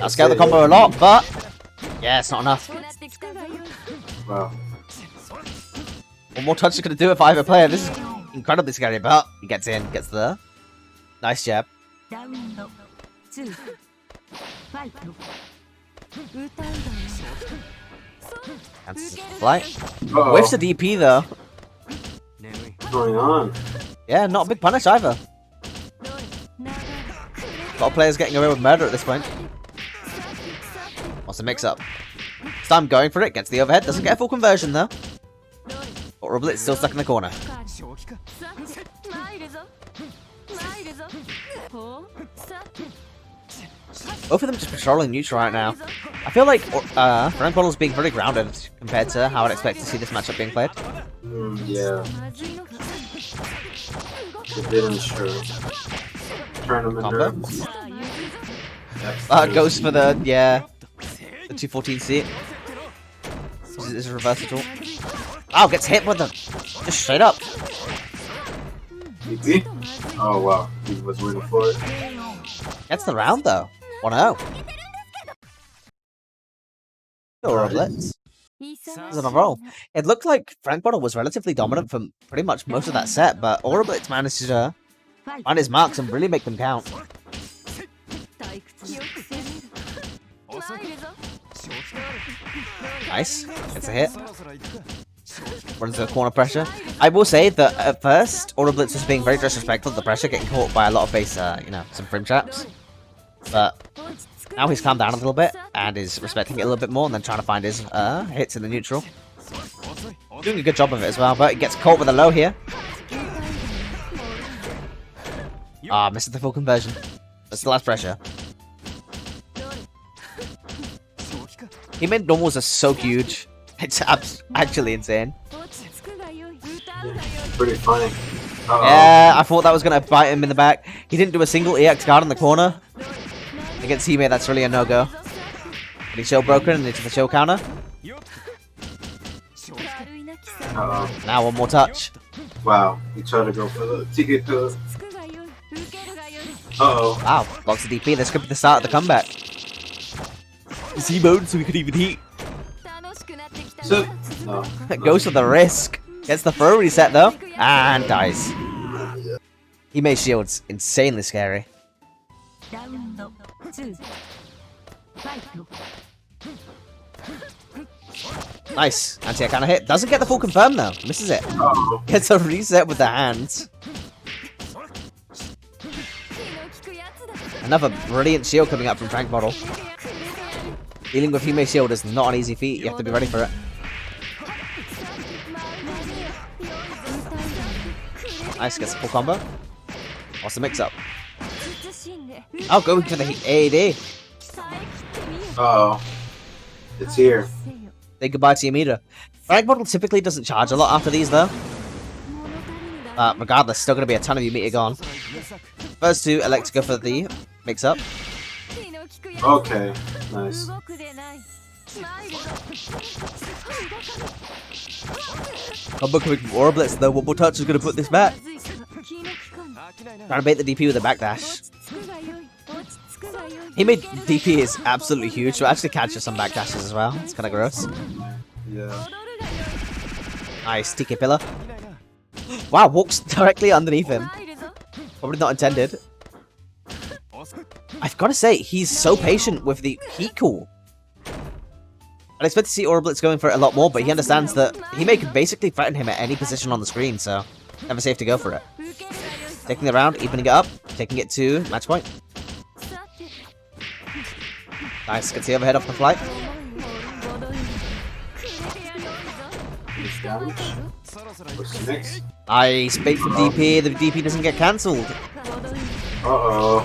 I'll scale the combo a lot, but yeah, it's not enough. Wow. One more touch is gonna do it for either player. This is incredibly scary, but he gets in, gets the nice jab. Cancels the flight. Whiffs the DP though. What's going on? Yeah, not a big punish either. A lot of players getting away with murder at this point. Wants to mix up. Stam going for it, gets the overhead, doesn't get a full conversion though. But Rublit's still stuck in the corner. Both of them just patrolling neutral right now. I feel like Frank Bottle's being very grounded compared to how I'd expect to see this matchup being played. Yeah. It didn't sure. Tournament Combo. Yep. Goes for the 214 seat. This is reversal. Wow, gets hit with them. Just straight up. DP? Oh wow, he was waiting for it. Gets the round though. 1-0. Blitz. Is on a roll. It looked like Frank Bottle was relatively dominant for pretty much most of that set, but Blitz managed to Find his marks and really make them count. Nice. It's a hit. Runs the corner pressure. I will say that at first, Blitz was being very disrespectful of the pressure, getting caught by a lot of base, some frame traps. But now he's calmed down a little bit and is respecting it a little bit more and then trying to find his hits in the neutral. Doing a good job of it as well, but he gets caught with a low here. Ah, misses the full conversion. But still has pressure. He made normals are so huge. It's actually insane. Pretty funny. Yeah, I thought that was going to bite him in the back. He didn't do a single EX guard in the corner. Against teammate, that's really a no-go. But he's show broken and into the show counter. Now one more touch. Wow, he tried to go for the ticket. Wow, blocks the DP. This could be the start of the comeback. Z-mode so we could even heat. So, no. Goes for the risk. Gets the throw reset though. And dies. He made shields insanely scary. Nice. Anti-air counter hit. Doesn't get the full confirm though. Misses it. Gets a reset with the hands. Another brilliant shield coming up from Frank Model. Dealing with Hime Shield is not an easy feat. You have to be ready for it. Nice. Gets a full combo. What's the mix-up? Oh, going for the AD. Uh-oh. It's here. Say goodbye to your meter. Frank Model typically doesn't charge a lot after these though. Regardless, still going to be a ton of your meter gone. First two, elect to go for the mix-up. Okay, nice. Combo coming from Orblitz though. One more touch is going to put this back. Trying to bait the DP with a backdash. He made DP is absolutely huge, so it actually catches some backdashes as well. It's kind of gross. Yeah. Nice, TK pillar. Wow, walks directly underneath him. Probably not intended. I've got to say, he's so patient with the heat cool. I'd expect to see Orblitz going for it a lot more, but he understands that he may basically threaten him at any position on the screen, so never safe to go for it. Taking the round, evening it up, taking it to match point. Nice, gets the overhead off the flight. What's next? Nice, bait for DP, the DP doesn't get cancelled. Uh-oh.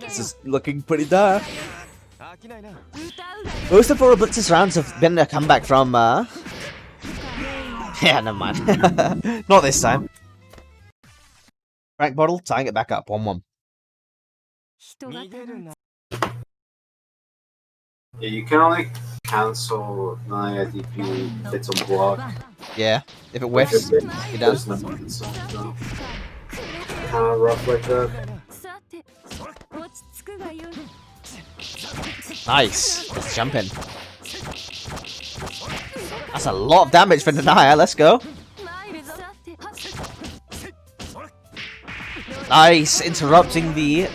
This is looking pretty dark. Most of Orblitz's rounds have been a comeback from, yeah, never mind. Not this time. Frank Bottle, tying it back up, 1-1. Yeah, you can only cancel Naya DP if it's on block. Yeah, if it whiffs, you're done. There's no cancel, no. Kind of rough like that. Nice. Let's jump in. That's a lot of damage for Naya. Let's go. Nice. Interrupting the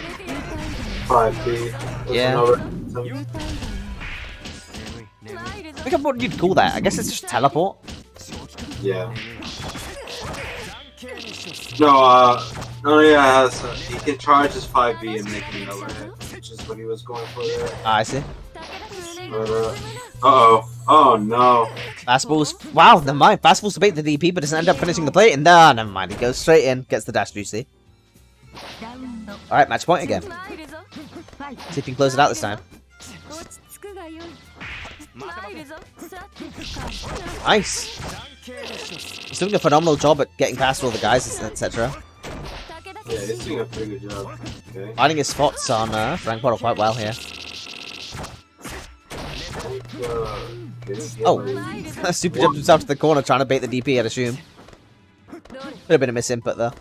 5B. Yeah. I think what you'd call that. I guess it's just teleport. Yeah. No, yeah, he can charge his 5B and make another hit, which is what he was going for there. I see. But, uh-oh. Oh, no. Fastballs. Wow, never mind. Fastballs to bait the DP, but doesn't end up finishing the play. And no, never mind. He goes straight in, gets the dash juicy. Alright, match point again. See if he can close it out this time. Nice. He's doing a phenomenal job at getting past all the guys, etc. Yeah, he's doing a pretty good job. Okay. Finding his spots on Frank Bottle quite well here. Oh, super jumped himself to the corner trying to bait the DP, I'd assume. Could have been a misinput though.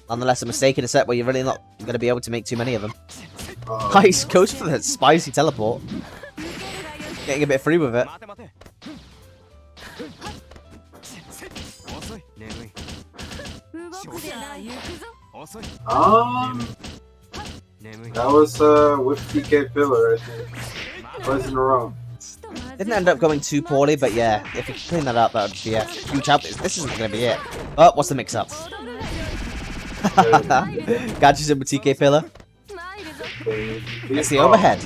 Nonetheless, a mistake in a set where you're really not going to be able to make too many of them. Nice, goes for the spicy teleport. Getting a bit free with it. That was with PK Pillar, I think. Twice in a row. Didn't end up going too poorly, but yeah, if you clean that up, that would be a huge help. This isn't going to be it. Oh, what's the mix-up? Got you some with TK Pillar. It's the overhead.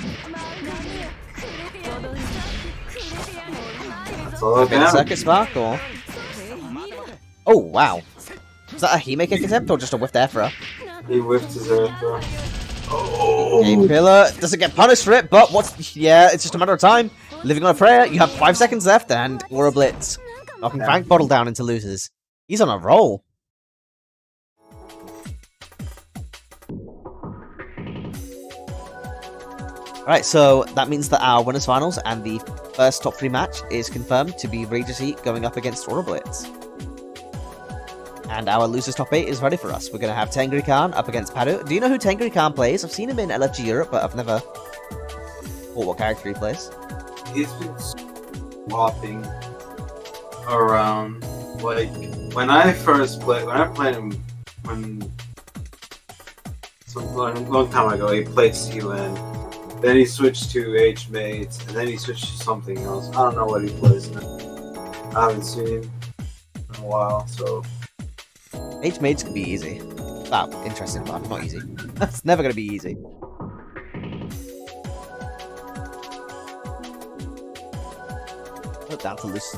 Circuit spark or? Oh wow! Is that a He-Maker attempt or just a whiffed air throw? He whiffed his air throw. Oh! TK Pillar doesn't get punished for it, but what's? Yeah, it's just a matter of time. Living on a prayer. You have 5 seconds left, and Aura Blitz, knocking Frank Bottle down into losers. He's on a roll. Alright, so that means that our winners finals and the first top 3 match is confirmed to be Regis Heat going up against Aura Blitz. And our losers top 8 is ready for us. We're going to have Tengri Khan up against Padu. Do you know who Tengri Khan plays? I've seen him in LFG Europe, but I've never thought what character he plays. He's been swapping around. Like, when I played him, a long time ago, he played Sealand. Then he switched to H-Mates, and then he switched to something else. I don't know what he plays now. I haven't seen him in a while, so... H-Mates can be easy. Well, interesting, but not easy. It's never going to be easy. Put down to loose.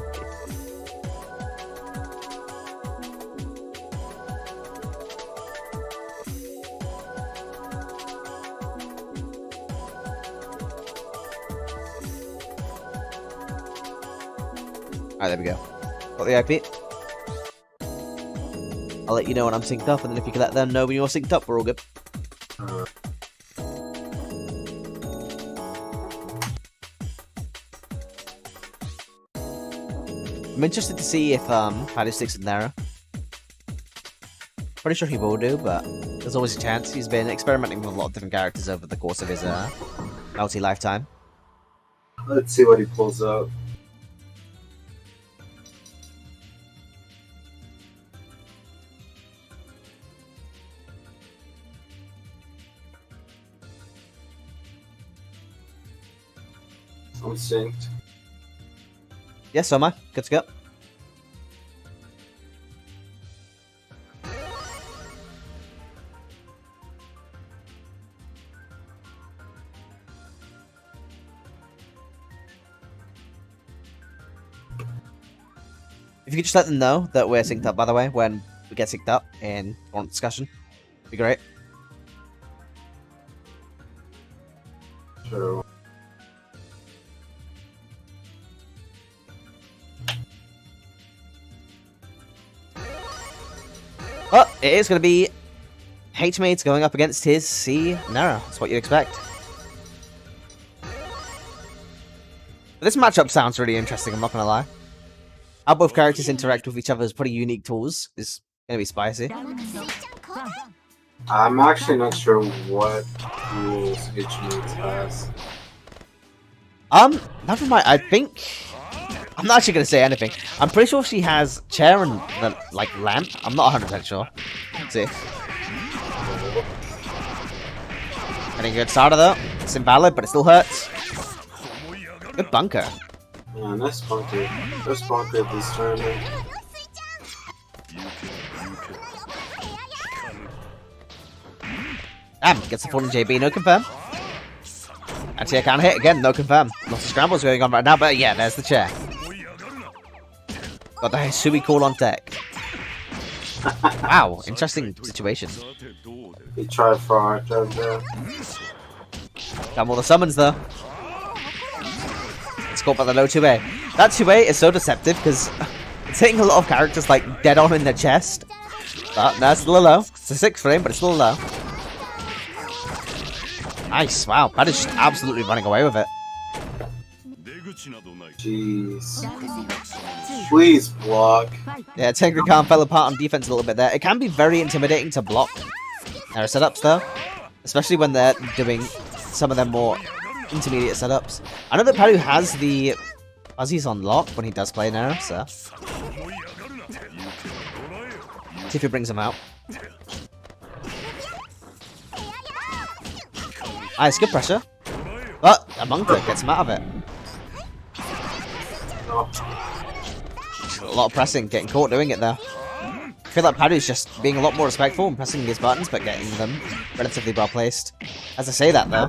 Alright, there we go. Got the IP. I'll let you know when I'm synced up, and then if you can let them know when you're synced up, we're all good. I'm interested to see if Paddy sticks with Nara. Pretty sure he will do, but there's always a chance. He's been experimenting with a lot of different characters over the course of his Melty lifetime. Let's see what he pulls out. I'm synced. Yes, so am I. Good to go. If you could just let them know that we're synced up, by the way, when we get synced up in on discussion, it'd be great. Sure. Oh, it is going to be H-Mates going up against his C Nara. That's what you'd expect. But this matchup sounds really interesting, I'm not going to lie. How both characters interact with each other's pretty unique tools is going to be spicy. I'm actually not sure what rules H-Mates has. Never mind, I think... I'm not actually going to say anything. I'm pretty sure she has chair and, like, lamp. I'm not 100% sure. Let's see. Getting a good starter, though. It's invalid, but it still hurts. Good bunker. Yeah, nice bunker. First bunker this tournament. Damn, gets the falling JB, no confirm. Actually, I can't hit again, no confirm. Lots of scrambles going on right now, but yeah, there's the chair. Got the Hisui call on deck. Wow, interesting situation. He tried for hard there. Got all the summons though. It's caught by the low 2A. That 2A is so deceptive because it's hitting a lot of characters like dead on in their chest. But no, it's still low. It's a 6 frame, but it's still low. Nice, wow, that is just absolutely running away with it. Jeez. Please block. Yeah, Tengri Khan fell apart on defense a little bit there. It can be very intimidating to block their setups though. Especially when they're doing some of their more intermediate setups. I know that Padu has the fuzzies on lock when he does play Nara, so... see if he brings them out. Nice, good pressure. But a bunker gets him out of it. No. A lot of pressing, getting caught doing it though. I feel like Padu's just being a lot more respectful and pressing his buttons, but getting them relatively well placed. As I say that though,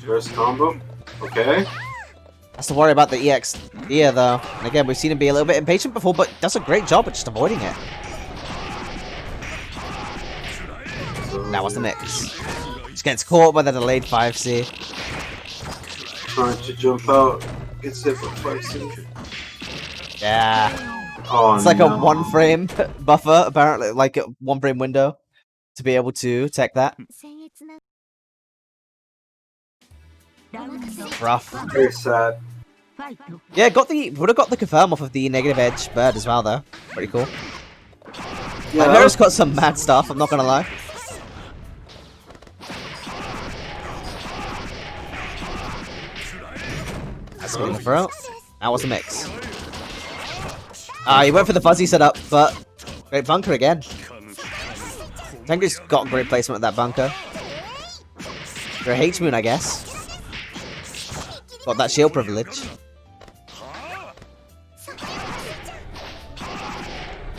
First combo. Okay. has to worry about the EX here though. And again, we've seen him be a little bit impatient before, but does a great job at just avoiding it. That was the mix. Just gets caught by the delayed 5C. Trying to jump out. Gets hit with 5C. Yeah. Oh, It's like no. a 1 frame buffer, apparently, like a 1 frame window to be able to tech that. Rough. Very sad. Yeah, would have got the confirm off of the negative edge bird as well though. Pretty cool. Yeah, I know it's got some mad stuff, I'm not gonna lie. That's in the throat. That was a mix. He went for the fuzzy setup, but great bunker again. Tengu's got great placement at that bunker. For a H-Moon, I guess. Got that shield privilege.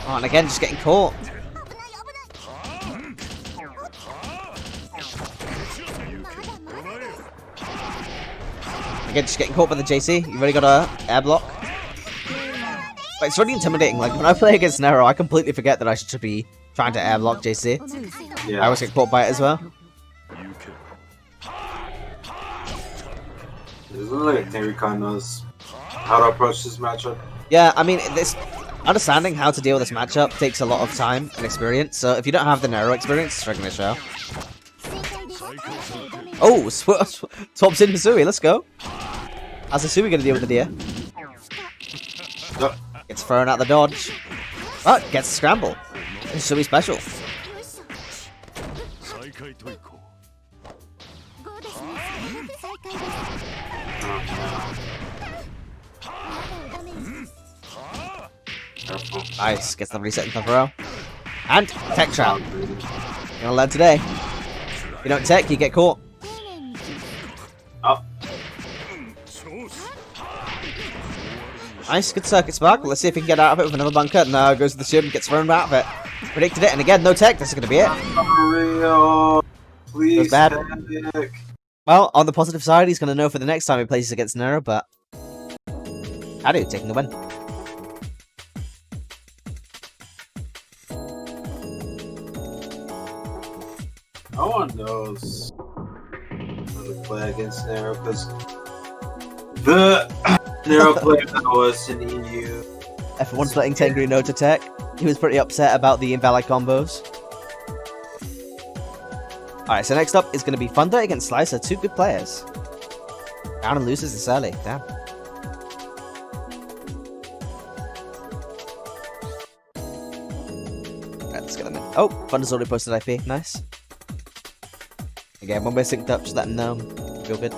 Oh, and again, just getting caught. Again, just getting caught by the JC. You've already got a air block. But it's really intimidating. Like, when I play against Nero, I completely forget that I should be trying to air block JC. Yeah. I always get caught by it as well. Isn't like Terika knows how to approach this matchup? Yeah, I mean, this understanding how to deal with this matchup takes a lot of time and experience. So if you don't have the Nero experience, it's struggling to show. Oh, swaps in Hisui, let's go. How's Hisui gonna deal with the deer? Yep. Gets thrown out the dodge. But gets the scramble. Hisui special. Careful. Nice, gets the reset in the row. And tech trap. You're gonna learn today. If you don't tech, you get caught. Oh. Nice, good circuit spark. Let's see if we can get out of it with another bunker. No, goes to the shield and gets thrown out of it. Predicted it, and again, no tech. This is gonna be it. Mario, please. bad. Panic. Well, on the positive side, he's gonna know for the next time he plays against Nero, but Hadu taking the win. No one knows how to play against Nero because the Nero player that was in EU. Everyone's letting Tengu know to tech. He was pretty upset about the invalid combos. Alright, so next up is going to be Thunder against Slicer, two good players. Down and loses this early, damn. Let's get them in. Oh, Thunder's already posted IP, nice. Again, when we're synced up, just let them know. Feel good.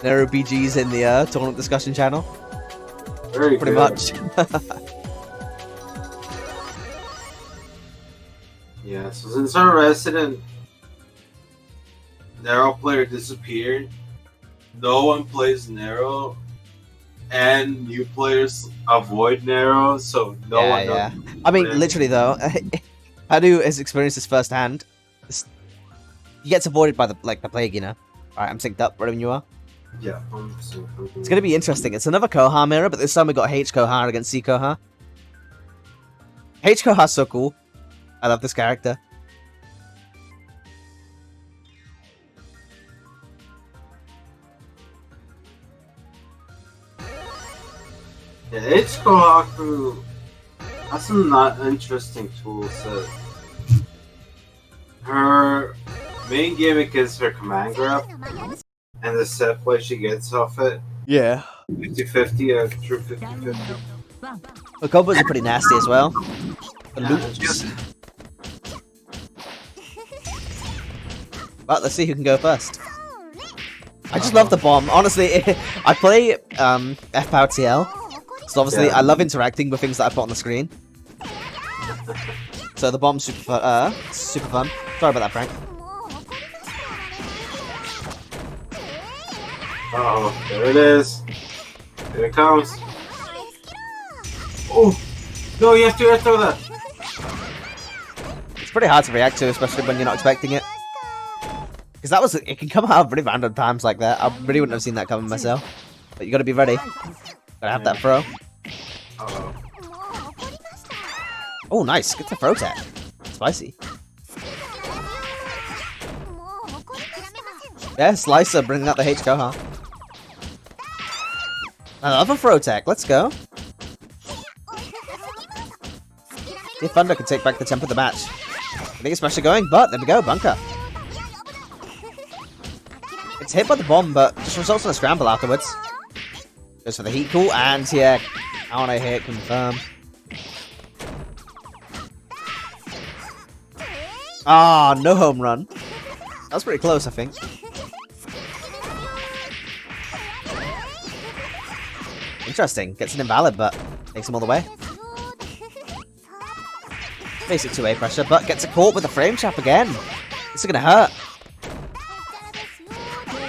Nero BG's in the tournament discussion channel. Very Pretty good. much. Yeah, so since our resident Nero player disappeared, no one plays Nero, and new players avoid Nero, so no one knows. Yeah. I mean, literally though, Hadu has experienced this firsthand. He gets avoided by the plague, you know. Alright, I'm synced up, ready when you are. Yeah. It's gonna be interesting. It's another Koha mirror, but this time we got H Koha against C Koha. H Koha's so cool. I love this character. Yeah, H-Kohaku has some not interesting tool set. Her main gimmick is her command grab, and the set play she gets off it. Yeah. 50-50, a true 50-50. The combos are pretty nasty as well. The Yeah, loops. just- Well, let's see who can go first. I just love the bomb. Honestly, I play F-Power TL, so obviously Yeah. I love interacting with things that I put on the screen. So the bomb's super fun. Sorry about that, Frank. Uh-oh, there it is. Here it comes. Oh! No, you have to throw that! It's pretty hard to react to, especially when you're not expecting it. Because it can come out really random times like that. I really wouldn't have seen that coming myself. But you gotta be ready. Gotta have that throw. Uh-oh. Oh, nice. Get the throw tech. Spicy. Yeah, Slicer bringing out the H Koha. Another throw tech. Let's go. See if Thunder can take back the tempo of the match. I think it's pressure going, but there we go. Bunker. It's hit by the bomb, but just results in a scramble afterwards. Goes for the heat cool, and yeah, counter hit confirmed. Ah, no home run. That was pretty close, I think. Interesting. Gets an invalid, but takes him all the way. Basic 2A pressure, but gets a caught with a frame trap again. This is gonna hurt.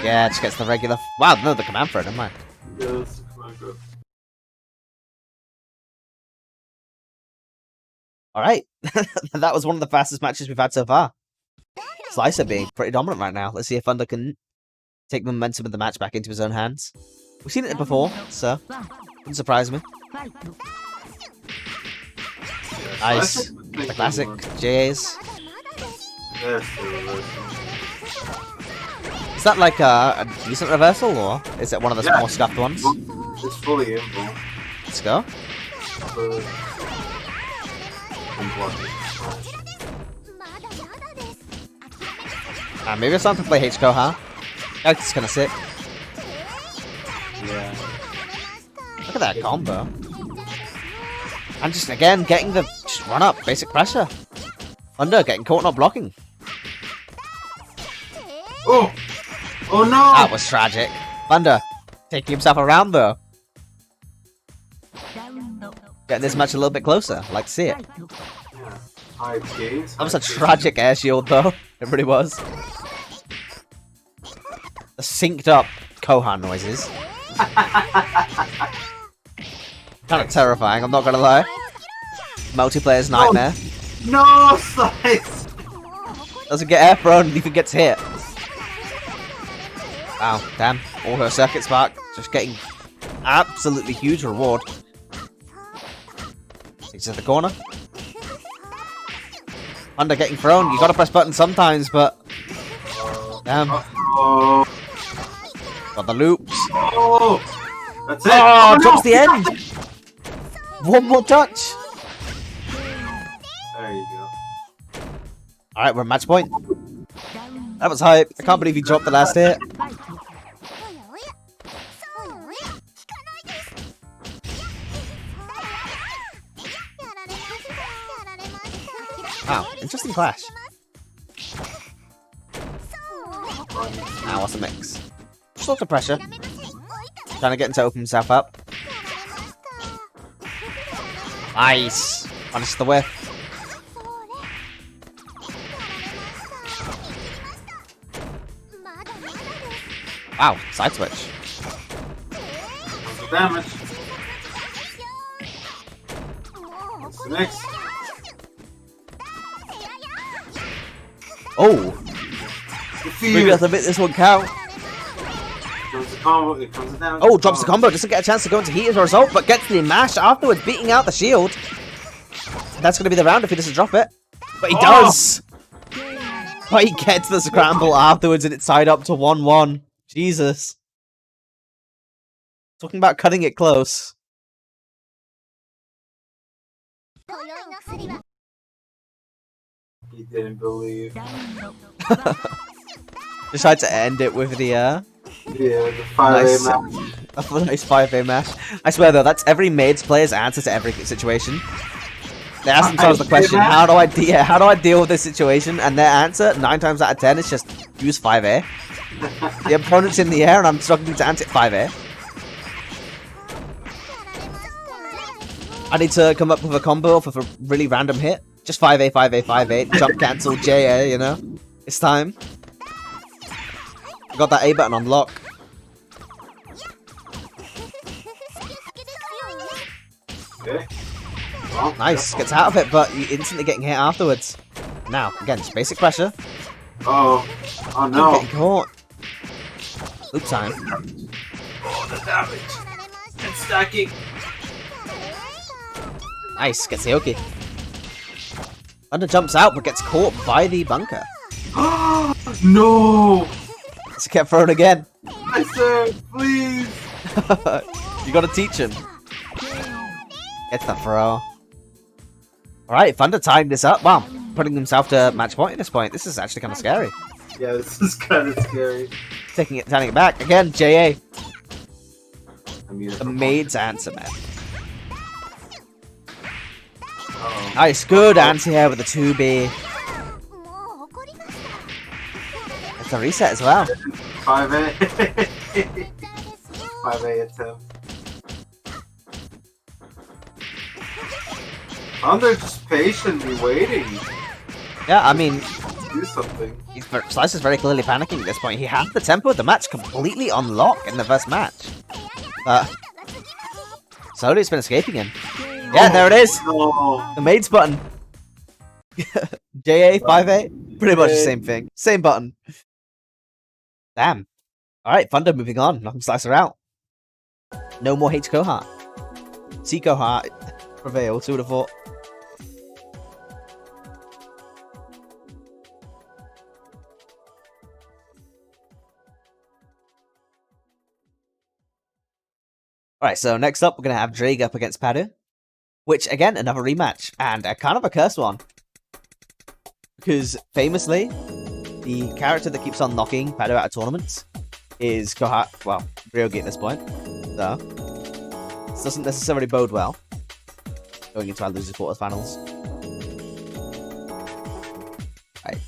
Yeah, just gets the regular. Wow, no, the command throw, never mind. Yes, come on, go. Alright. That was one of the fastest matches we've had so far. Slicer being pretty dominant right now. Let's see if Thunder can take the momentum of the match back into his own hands. We've seen it before, so wouldn't surprise me. Nice. The classic JAs. Is that like a decent reversal, or is it one of the more scuffed ones? It's fully invul. Let's go. Maybe it's time to play H Koha. That's kind of sick. Yeah. Look at that combo. And just again getting the run up, basic pressure. Thunder getting caught not blocking. Oh! Oh no! That was tragic. Thunder taking himself around though. Getting this match a little bit closer. Like to see it. Yeah. High gaze. That was a tragic air shield though. It really was. The synced up Kohan noises. Kind of terrifying, I'm not gonna lie. Multiplayer's nightmare. No, Slice! Doesn't get air thrown, even gets hit. Wow, damn. All her circuits back. Just getting absolutely huge reward. He's in the corner. Thunder getting thrown. You gotta press buttons sometimes, but... Damn. Oh, Got the loops. oh, that's it. Oh, no! drops the end. One more touch. There you go. Alright, we're at match point. That was hype. I can't believe he dropped the last hit. Wow, interesting clash. Now what's the mix? Just lots of pressure. Trying to get him to open himself up. Nice. Punish the whiff. Wow, side switch. What's the damage? What's the next? Oh, maybe that's a bit this one count. Comes the combo, it comes down. Oh, drops the combo. Doesn't get a chance to go into heat as a result, but gets the mash afterwards, beating out the shield. That's going to be the round if he doesn't drop it. But he does! But he gets the scramble afterwards and it's tied up to 1-1. Jesus. Talking about cutting it close. He didn't believe. Just tried to end it with the, Yeah, the 5A Nice. match. A nice 5A mash. I swear though, that's every maids player's answer to every situation. They ask themselves the question, how do I deal with this situation? And their answer, 9 times out of 10, is just use 5A. The opponent's in the air and I'm struggling to answer 5A. I need to come up with a combo of a really random hit. Just 5A, 5A, 5A, jump cancel, JA, you know? It's time. I got that A button on lock. Okay. Well, Nice, gets out of it, but you instantly getting hit afterwards. Now, again, just basic pressure. oh no. Getting caught. Loop time. Oh, the damage. It's stacking. Nice, gets the Oki. Thunder jumps out, but gets caught by the bunker. No! It's kept thrown again. I said, please! You gotta teach him. Gets the throw. Alright, Thunder tying this up. Wow, putting himself to match point at this point. This is actually kind of scary. Yeah, this is kind of scary. Turning it back. Again, JA. I mean, The maid's answer, man. oh. Nice, good answer here with the 2B. It's a reset as well. 5A. 5A attempt. They're just patiently waiting Yeah, I mean, to do something. Slice is very clearly panicking at this point. He had the tempo of the match completely on lock in the first match. Slowly it's been escaping him. Yeah, there it is! No. The maid's button. JA, 5A, pretty much the same thing. Same button. Damn. Alright, Thunder moving on. Knocking Slicer out. No more H Cohart. C Cohart prevails, who would have thought? Alright, so next up we're going to have Drake up against Padu. Which, again, another rematch. And a kind of a cursed one. Because, famously, the character that keeps on knocking Padu out of tournaments is Kohat, well, Ryogi at this point. So, this doesn't necessarily bode well. Going into our losers quarterfinals. Right.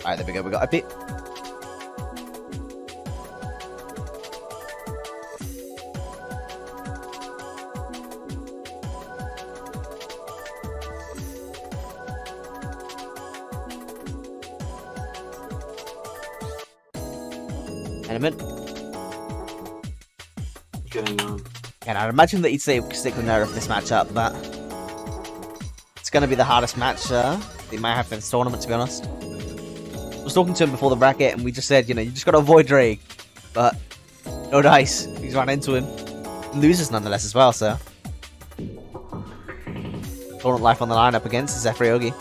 Alright, there we go, we got a bit. Element. Getting on. And I'd imagine that he'd say stick with Nerf this matchup, but it's going to be the hardest match he might have in this tournament, to be honest. I was talking to him before the bracket, and we just said, you know, you just got to avoid Drake, but no dice. He's run into him. He loses nonetheless as well, so. Tournament life on the line up against is Ryogi.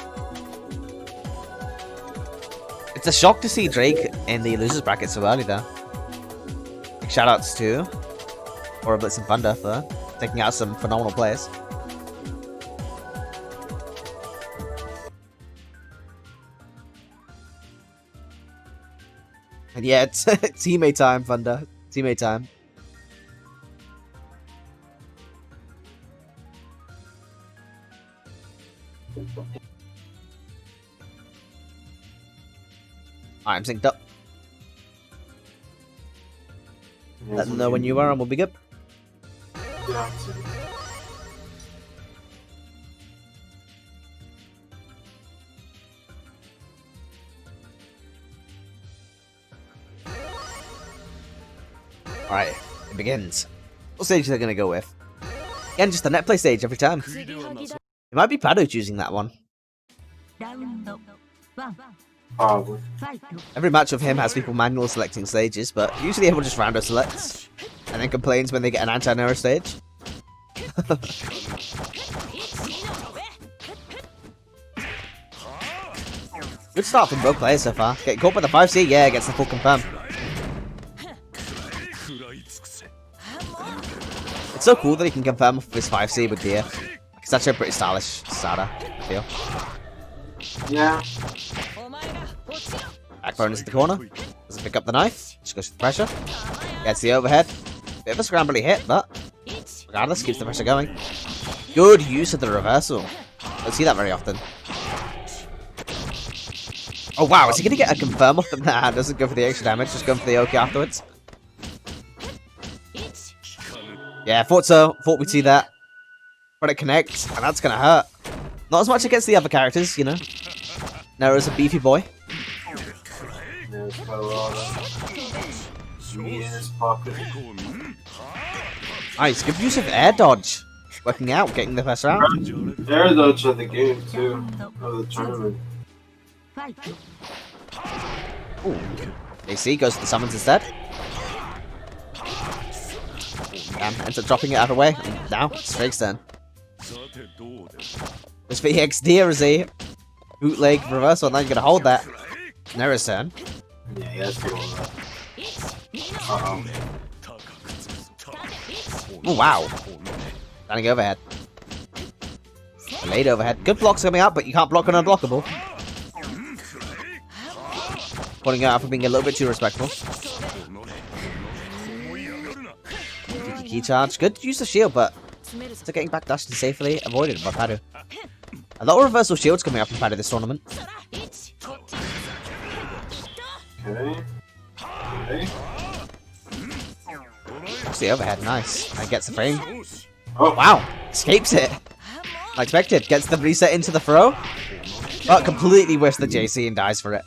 It's a shock to see Drake in the losers bracket so early, though. Big shoutouts to Aura Blitz and Thunder for taking out some phenomenal players. And yeah, it's teammate time, Thunder. Teammate time. Alright, I'm synced up. Let them know when you are and we'll be good. Yeah. Alright, it begins. What stage are they going to go with? Again, just the net play stage every time. It might be Padu choosing that one. Probably. Every match of him has people manual selecting stages, but usually everyone just random selects. And then complains when they get an anti-Nero stage. Good start from both players so far. Getting caught by the 5C, yeah, gets the full confirm. It's It's so cool that he can confirm off his 5C with gear. It's actually a pretty stylish starter, I feel. Yeah. Backbone is in the corner. Doesn't pick up the knife. Just goes for the pressure. Gets the overhead. Bit of a scrambly hit, but regardless, keeps the pressure going. Good use of the reversal. Don't see that very often. Oh wow, is he gonna get a confirm off the nah, doesn't go for the extra damage, just going for the OK afterwards. Yeah, thought so. Thought we'd see that. But it connects, and that's gonna hurt. Not as much against the other characters, you know. Nero's a beefy boy. There's quite a lot of meat in his pocket. Nice, good use of air dodge. Working out, getting the first round. Air dodge of the game too, of the tournament. Ooh. AC goes to the summons instead. Ends up dropping it out of the way. And now, it's Drake's turn. Just for EXD or is a bootleg reversal, and then you're gonna hold that. Nero's turn. Yeah, he has to hold that. Uh-oh. Oh, wow. Standing overhead. Delayed overhead. Good blocks coming out, but you can't block an unblockable. Pointing out for being a little bit too respectful. Key charge. Good to use the shield, but still getting backdashed and safely avoided by Padu. A lot of reversal shields coming up in Padu this tournament. Okay. Okay. That's the overhead. Nice. And gets the frame. Oh, Wow. Escapes it. Unexpected. Gets the reset into the throw. But completely whiffs the JC and dies for it.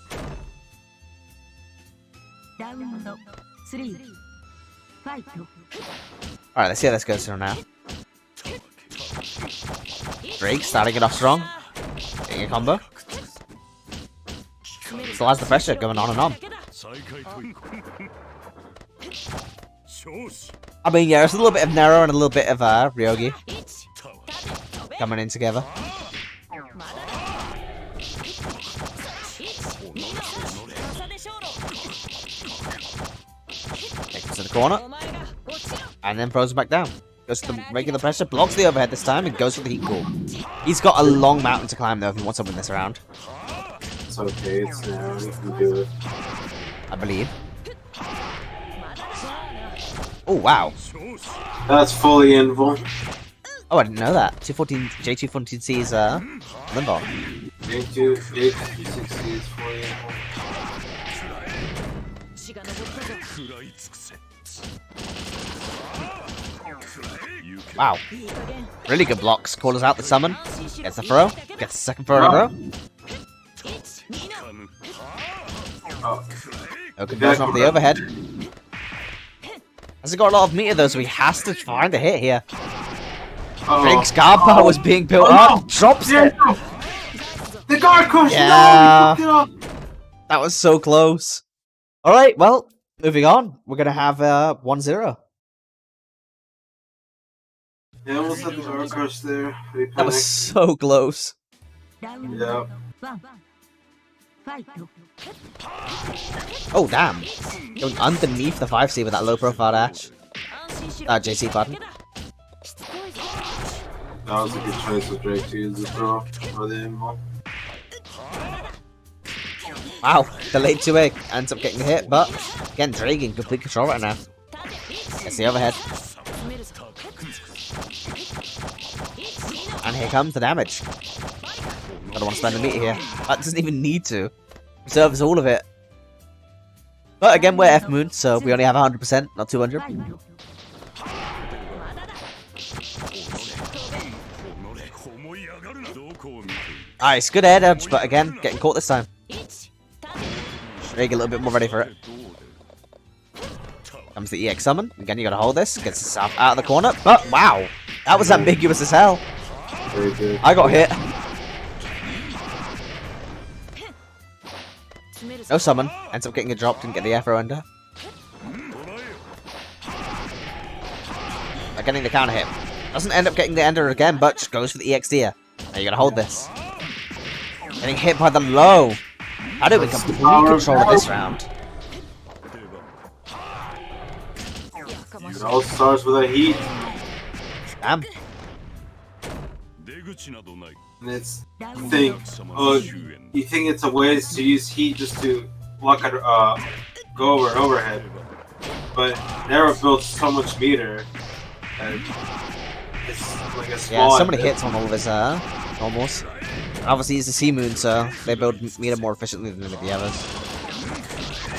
Alright, let's see how this goes for now. Drake starting it off strong. Getting a combo. Still has the pressure going on and on. I mean, yeah, it's a little bit of Nero and a little bit of Ryogi coming in together. Takes it to the corner. And then throws him back down. Goes to the regular pressure, blocks the overhead this time, and goes for the heat cool. He's got a long mountain to climb though if he wants to win this round. it's okay, it's now, you can do it. I believe. Oh, wow. That's fully invul. Oh, I didn't know that. J214C's limbo. J260 is fully invul. Wow. Really good blocks. Calls out the summon. Gets the throw. Gets the second throw in a row. Oh. No conversion off the overhead. Has he got a lot of meter though, so he has to find a hit here. Drake's guard power was being built up. Drops it. The guard crush! Yeah. No, he fucked it up. That was so close. Alright, well, moving on. We're going to have 1-0. Yeah, almost had the guard crush there. That was so close. Yeah. Oh, damn. Going underneath the 5C with that low profile dash. JC, pardon. That was a good choice of Drake to use the throw for the invul. Wow, delayed 2A. Ends up getting the hit, but again, Drake in complete control right now. Gets the overhead. And here comes the damage. I don't want to spend the meter here. That doesn't even need to. Reserves all of it. But again, we're F-Moon, so we only have 100%, not 200. Nice, good air dodge, but again, getting caught this time. Drake a little bit more ready for it. Comes the EX summon. Again, you gotta hold this. Gets himself out of the corner. But wow, that was ambiguous as hell. Very good. I got hit. No summon. Ends up getting a drop. Didn't get the Afro under. Getting the counter hit. Doesn't end up getting the ender again, but just goes for the EX here. Now you gotta hold this. Getting hit by the low. How do we complete control of this round? It all starts with a heat. Damn. And it's you think, you think it's a way to use heat just to block at go over and overhead, but Nero builds so much meter that it's like a small. Yeah, so many hits on all of his normals. Obviously, he's a Sea Moon, so they build meter more efficiently than the others.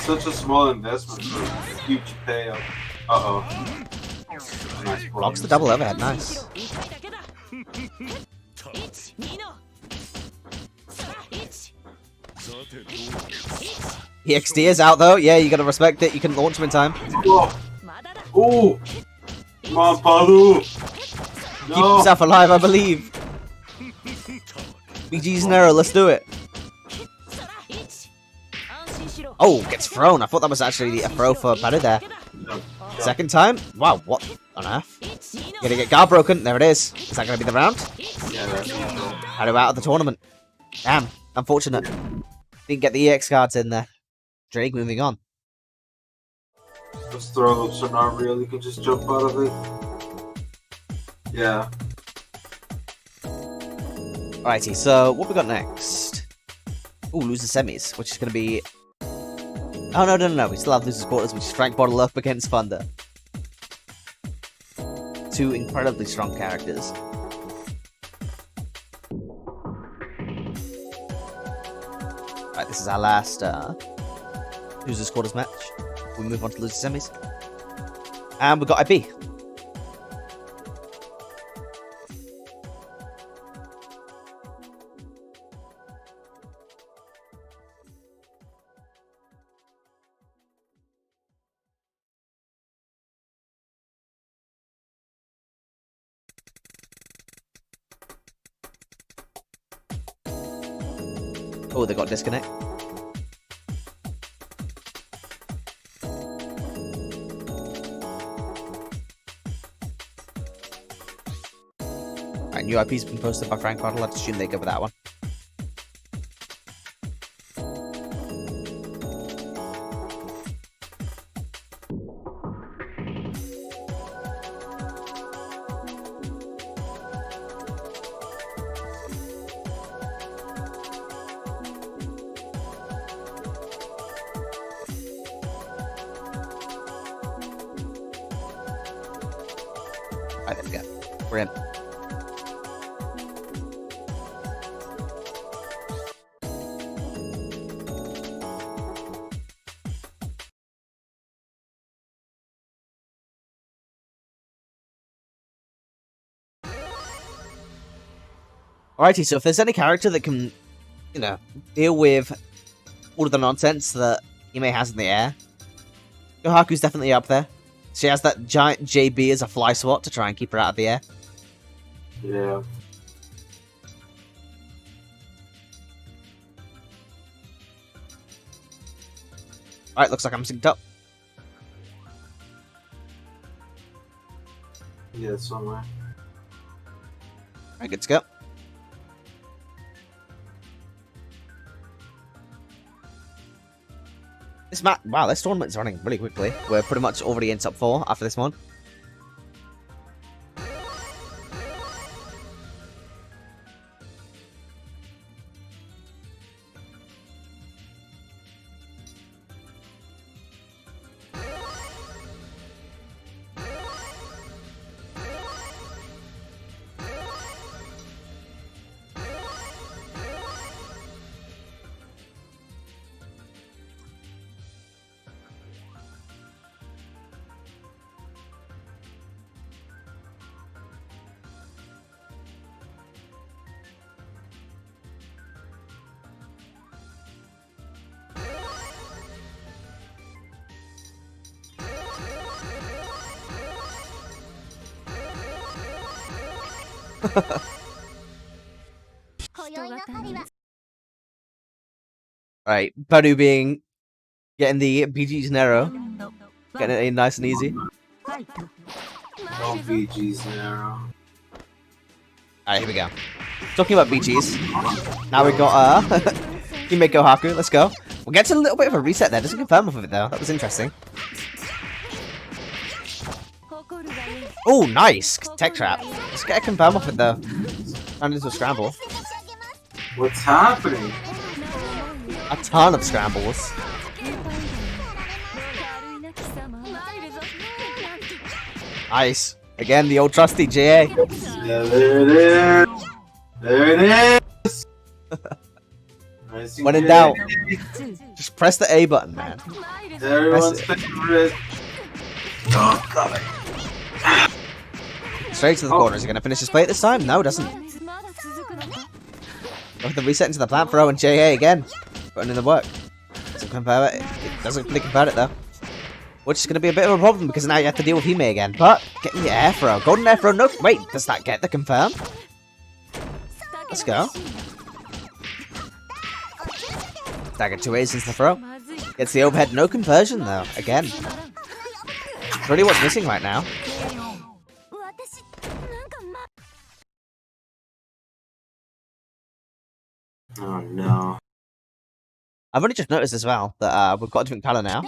Such a small investment for a huge payout. Uh-oh. Nice block. Blocks the double overhead, nice. EXD is out though, yeah, you gotta respect it, you can launch him in time. Whoa. Ooh! Come on, Palu! No. Keep yourself alive, I believe. BG's Nero, let's do it. Oh, gets thrown. I thought that was actually a throw for Palu there. No. Second time? Wow, what on earth? Gonna get guard broken. There it is. Is that gonna be the round? Yeah, that's Palu out of the tournament. Damn, unfortunate. Didn't get the EX cards in there. Drake moving on. Those throw loops are not real, you can just jump out of it. Yeah. Alrighty, so what we got next? Ooh, loser semis, which is gonna be. Oh no, we still have losers quarters, which is Frank Bottle up against Thunder. Two incredibly strong characters. Alright, this is our last losers quarters match. We move on to losers semis. And we got IB. Oh, they got disconnect. Alright, new IP's been posted by Frank Bottle. Let's assume they go with that one. Alright, there we go. We're in. Alrighty, so if there's any character that can, you know, deal with all of the nonsense that Ime has in the air, Gohaku's definitely up there. She has that giant JB as a fly swat to try and keep her out of the air. Yeah. Alright, looks like I'm synced up. Yeah, somewhere. Alright, good to go. Wow, this tournament's running really quickly. We're pretty much already in top 4 after this one. Alright, Badu getting the BG's Nero. Getting it in nice and easy. No BG's narrow. Alright, here we go. Talking about BG's. Now we got Hime Gohaku, let's go. We'll get to a little bit of a reset there, doesn't confirm off of it though. That was interesting. Oh, nice! Tech trap. Let's get a confirm off it though. Turned into a scramble. What's happening? A ton of scrambles. Nice. Again, the old trusty JA. Yeah, there it is. There it is. Nice. When in doubt, just press the A button, man. Everyone's favorite. Oh, God. Straight to the corner. Is he going to finish his plate this time? No, doesn't. With the reset into the plant throw and JA again. Putting in the work. Doesn't convert it. It doesn't really convert it though. Which is going to be a bit of a problem because now you have to deal with Hime again. But getting the air throw. Golden air throw. No, wait. Does that get the confirm? Let's go. Dagger 2A's into the throw. Gets the overhead. No conversion though. Again. It's really what's missing right now. Oh no. I've only just noticed as well that we've got a different colour now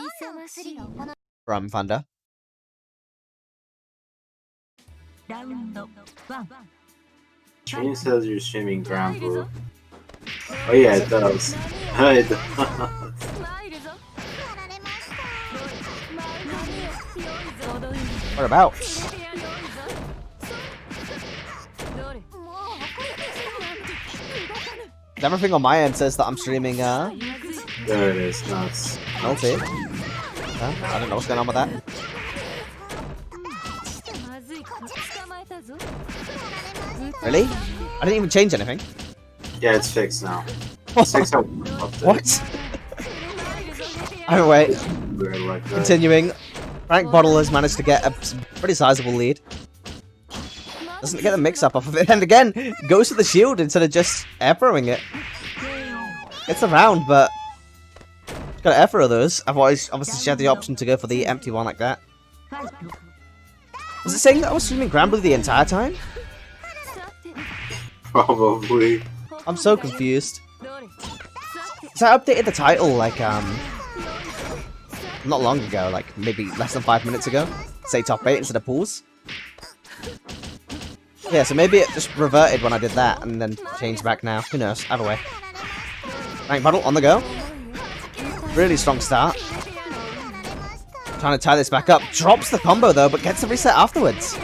from Thunder. Stream says you're streaming Grand Blue. Oh yeah, it does. It does. Whereabouts? Everything on my end says that I'm streaming There it is, nuts. Melty. I don't know what's going on with that. Really? I didn't even change anything. Yeah, it's fixed now. 6 update. What? Anyway, Weird like that. continuing. Frank Bottle has managed to get a pretty sizable lead. Doesn't get the mix-up off of it, and again, goes to the shield instead of just air throwing it. Gets around, but got to air throw those. Otherwise, obviously, she had the option to go for the empty one like that. Was it saying that I was streaming Grand Blue the entire time? Probably. I'm so confused. So I updated the title like not long ago, like maybe less than 5 minutes ago. Say top 8 instead of pools. Yeah, so maybe it just reverted when I did that and then changed back now. Who knows? Either way. Rank Puddle on the go. Really strong start. Trying to tie this back up. Drops the combo though, but gets the reset afterwards.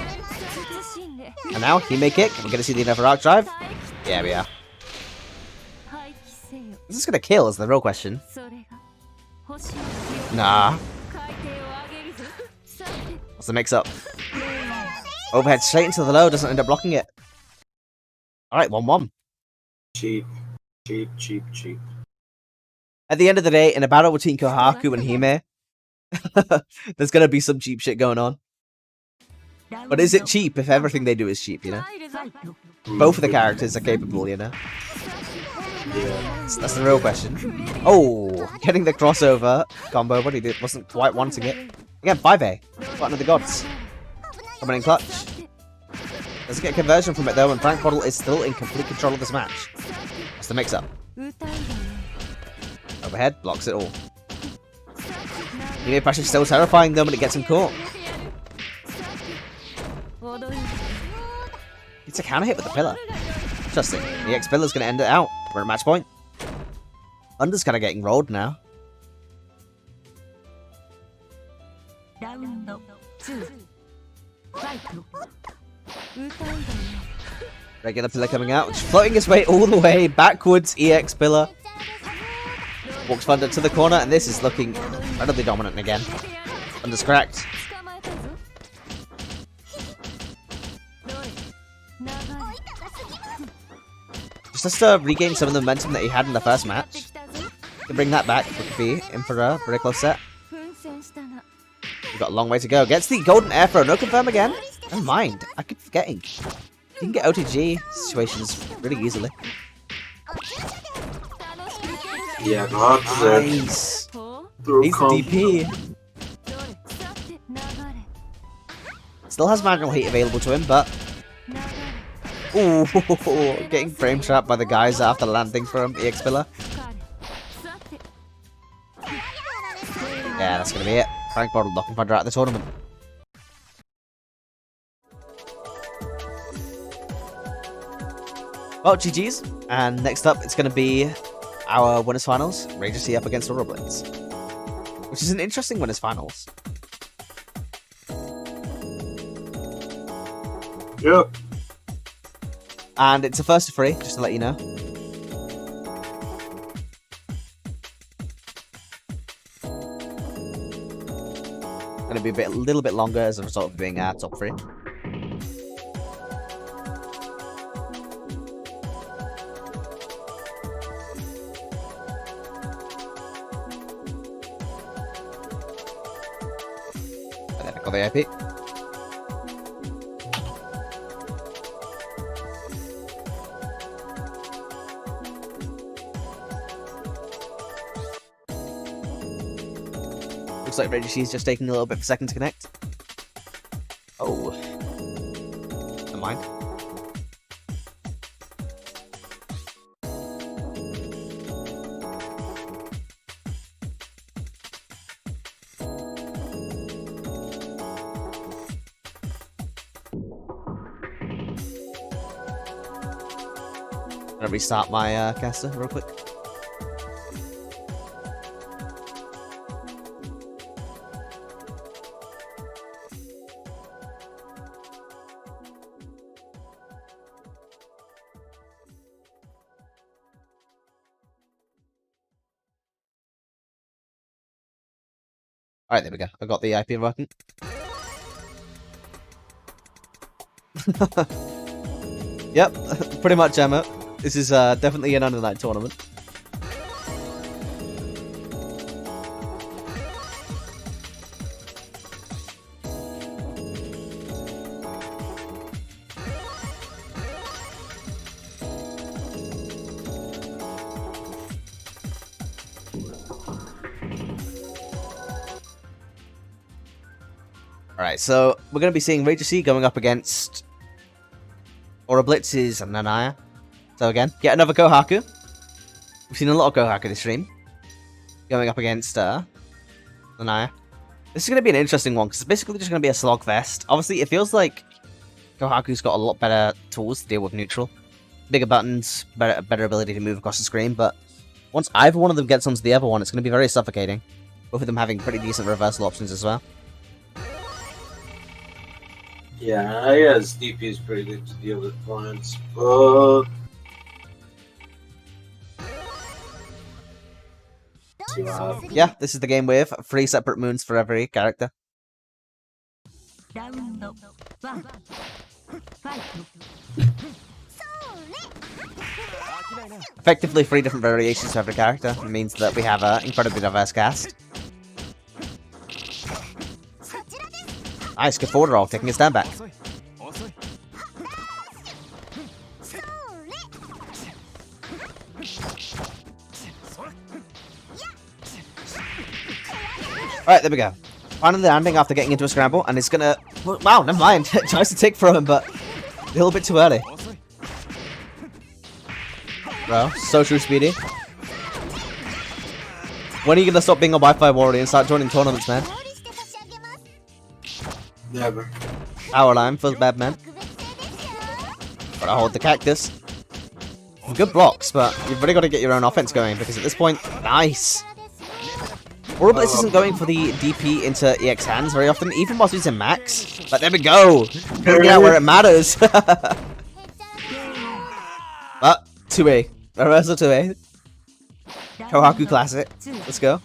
And now, Hime kick. We're going to see the another arc drive. Yeah, we are. Is this going to kill is the real question. Nah. What's the mix-up? Overhead straight into the low, doesn't end up blocking it. Alright, 1-1. Cheap. Cheap, cheap, cheap. At the end of the day, in a battle between Kohaku and Hime, there's gonna be some cheap shit going on. But is it cheap if everything they do is cheap, you know? Both of the characters are capable, you know? Yeah. That's the real question. Oh, getting the crossover combo, but he wasn't quite wanting it. Again, 5A. Button of the gods. Coming in clutch. Doesn't get a conversion from it though, and Frank Bottle is still in complete control of this match. That's the mix-up. Overhead, blocks it all. Hime pressure still terrifying though, but it gets him caught. It's a counter hit with the pillar. Interesting. The EX pillar's gonna end it out. We're at match point. Under's kinda getting rolled now. Regular pillar coming out, floating his way all the way backwards. EX pillar walks Thunder to the corner, and this is looking incredibly dominant again. Thunder's cracked. Just has to regain some of the momentum that he had in the first match. To bring that back would be in for a very close set. We've got a long way to go. Gets the golden air throw. No confirm again. Never mind. I keep forgetting. You can get OTG situations really easily. Yeah, that's it. Nice. He's the DP. Still has manual heat available to him, but... Ooh, getting frame trapped by the guys after landing from EX pillar. Yeah, that's gonna be it. Frank Bottle knocking Thunder out of the tournament. Well, GG's. And next up, it's going to be our winners finals. Ranger C up against Aura Blitz. Which is an interesting winners finals. Yep. And it's a first to 3, just to let you know. Gonna be a little bit longer as a result of being top 3. And then I got the IP. Looks like Reggie is just taking a little bit of a second to connect. Oh. Never mind. I'm gonna restart my caster real quick. Alright, there we go. I got the IP working. Yep, pretty much, Emma. This is definitely an under night tournament. Alright, so we're going to be seeing Ranger C going up against Aura Blitz's and Nanaya. So again, get another Kohaku. We've seen a lot of Kohaku this stream. Going up against Nanaya. This is going to be an interesting one, because it's basically just going to be a slogfest. Obviously, it feels like Kohaku's got a lot better tools to deal with neutral. Bigger buttons, better ability to move across the screen, but once either one of them gets onto the other one, it's going to be very suffocating. Both of them having pretty decent reversal options as well. Yeah, I guess DP is pretty good to deal with points, but yeah, this is the game with 3 separate moons for every character. Effectively 3 different variations for every character. It means that we have an incredibly diverse cast. Nice, good forward roll, taking a stand back. Alright, there we go. Finally landing after getting into a scramble, and it's gonna... Wow, never mind. Tries to take from him, but a little bit too early. Bro, so true, Speedy. When are you gonna stop being a Wi-Fi warrior and start joining tournaments, man? never. Power line for the bad man. Gotta hold the cactus. Good blocks, but you've really got to get your own offense going, because at this point, nice. Aura Blitz isn't going for the DP into EX hands very often, even whilst using max. But there we go! Gonna get out where it matters! But, 2A. Reversal 2A. Kohaku Classic. Let's go.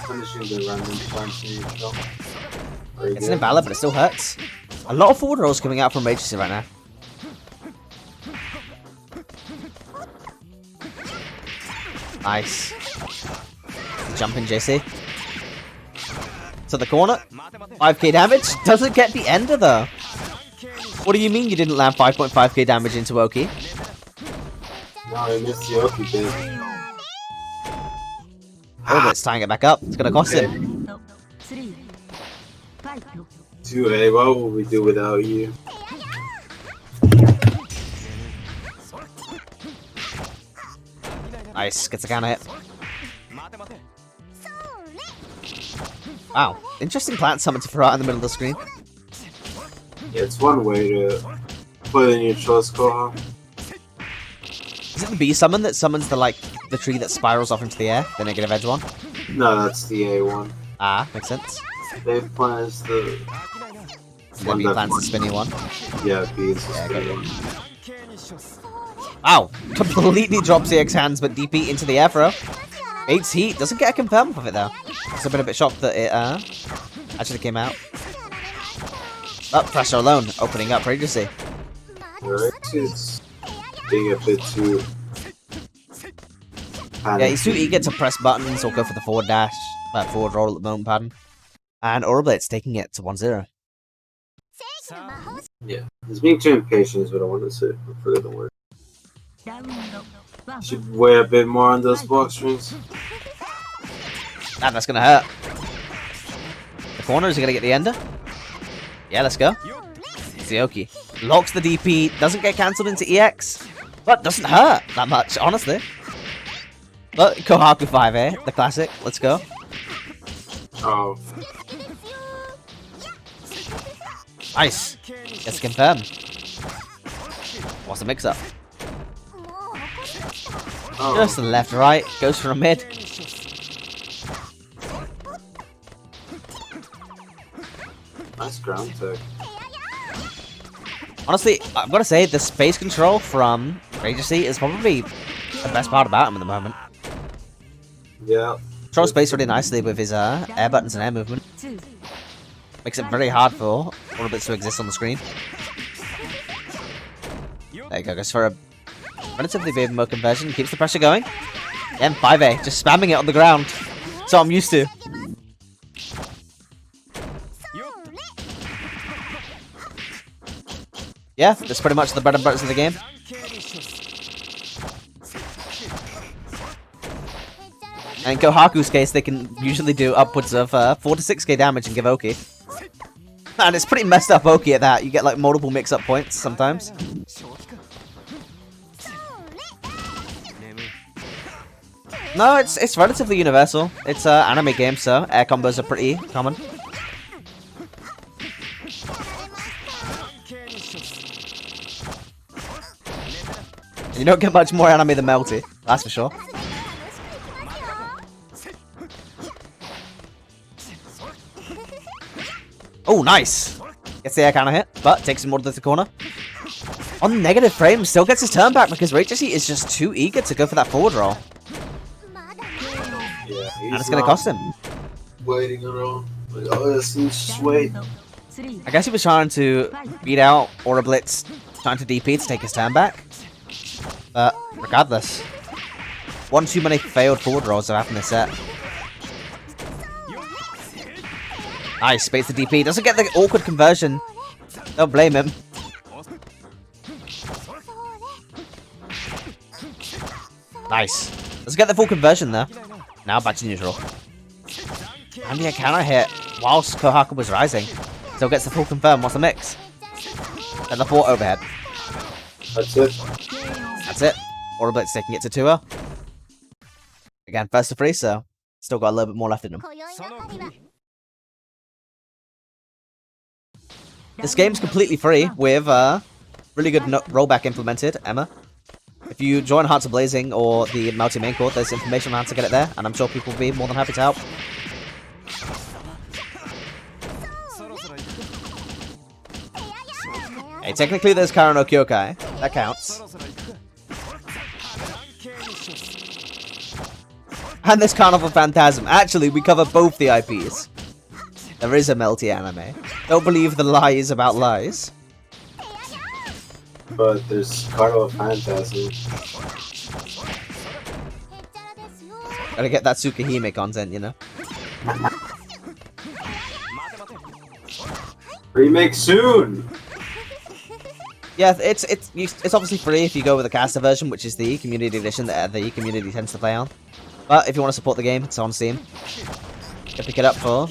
Finishing the random punch. It's an invalid, but it still hurts. A lot of forward rolls coming out from Agency right now. Nice. Jumping JC. To the corner. 5k damage. Doesn't get the ender though. What do you mean you didn't land 5.5k damage into Oki? No, I missed the Oki bit. Oh, but it's tying it back up. It's gonna cost him. 2A, what would we do without you? Nice, gets a counter hit. Wow, interesting plant summon to throw out in the middle of the screen. Yeah, it's one way to play the neutralist Koha. Is it the bee summon that summons the tree that spirals off into the air, the negative edge one? No, that's the A one. Ah, makes sense. Dave plan is the The bee plant's the spinny one. Yeah, B is the Yeah, spinny got one. Wow, completely drops EX hands, but DP into the air throw. Bates heat, doesn't get a confirm of it though. So I've been a bit shocked that it actually came out. Oh, pressure alone, opening up Regency. Right, it's being a bit too. Yeah, he's too eager to press buttons or go for the forward dash, forward roll at the moment pattern. And Aurablade's taking it to 1-0. Yeah, he's being too impatient is what I want to say. I forgot the word. Should weigh a bit more on those block strings. Ah, that's gonna hurt. The corner, is he gonna get the ender? Yeah, let's go. Zioki locks the DP, doesn't get cancelled into EX, but doesn't hurt that much, honestly. But Kohaku 5A, the classic, let's go. Oh. Nice. Let's confirm. What's the mix-up? Oh. Just left, right, goes for a mid. Nice ground tech. Honestly, I've got to say, the space control from Regency is probably the best part about him at the moment. Yeah. Controls space really nicely with his air buttons and air movement. Makes it very hard for Orbits to exist on the screen. There you go, goes for a relatively big mode conversion, keeps the pressure going. And 5A, just spamming it on the ground. So I'm used to. Yeah, that's pretty much the bread and butter of the game. And in Kohaku's case, they can usually do upwards of 4 to 6k damage and give Oki. And it's pretty messed up Oki at that. You get like multiple mix-up points sometimes. No, it's relatively universal. It's an anime game, so air combos are pretty common. And you don't get much more anime than Melty, that's for sure. Oh, nice! Gets the air counter hit, but takes him more to the corner. On negative frame, still gets his turn back because Regency is just too eager to go for that forward roll. Yeah, And it's going to cost him. Waiting around. Like, oh, just wait. I guess he was trying to beat out Aura Blitz, trying to DP to take his turn back. But regardless, one too many failed forward rolls have happened this set. Nice, baits the DP. Doesn't get the awkward conversion. Don't blame him. Nice. Doesn't get the full conversion there. Now back to neutral. And the counter hit whilst Kohaku was rising. Still gets the full confirm. What's the mix? And the 4 overhead. That's it. That's it. Aurablitz taking it to 2-0. Again, first to 3, so still got a little bit more left in him. This game's completely free with really good rollback implemented, Emma. If you join Hearts of Blazing or the Melty main court, there's information on how to get it there, and I'm sure people will be more than happy to help. Hey, technically there's Kara no Kyokai. That counts. And there's Carnival Phantasm. Actually, we cover both the IPs. There is a Melty anime. Don't believe the lies about lies. But there's Carnival Phantasm. Gotta get that Tsukahime content, you know? Remake soon! Yeah, it's obviously free if you go with the caster version, which is the community edition that the community tends to play on. But if you want to support the game, it's on Steam. You can pick it up for,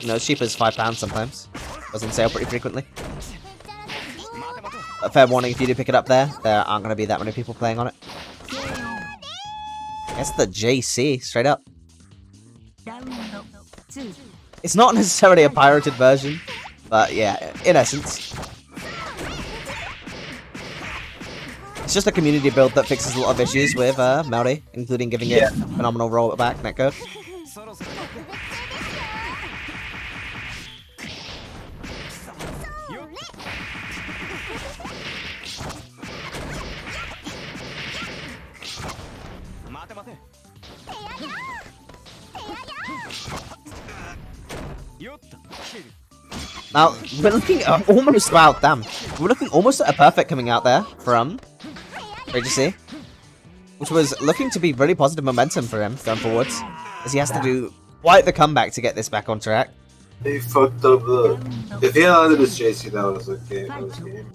you know, as cheap as £5 sometimes. Goes on sale pretty frequently. A fair warning, if you do pick it up there aren't going to be that many people playing on it. It's the JC, straight up. It's not necessarily a pirated version, but yeah, in essence. It's just a community build that fixes a lot of issues with Melty, including giving it phenomenal rollback netcode. Now, we're looking at almost, wow, damn. We're looking almost at a perfect coming out there from see, which was looking to be really positive momentum for him going forwards, as he has to do quite the comeback to get this back on track. He fucked up the... If he had landed his JC, that was a game.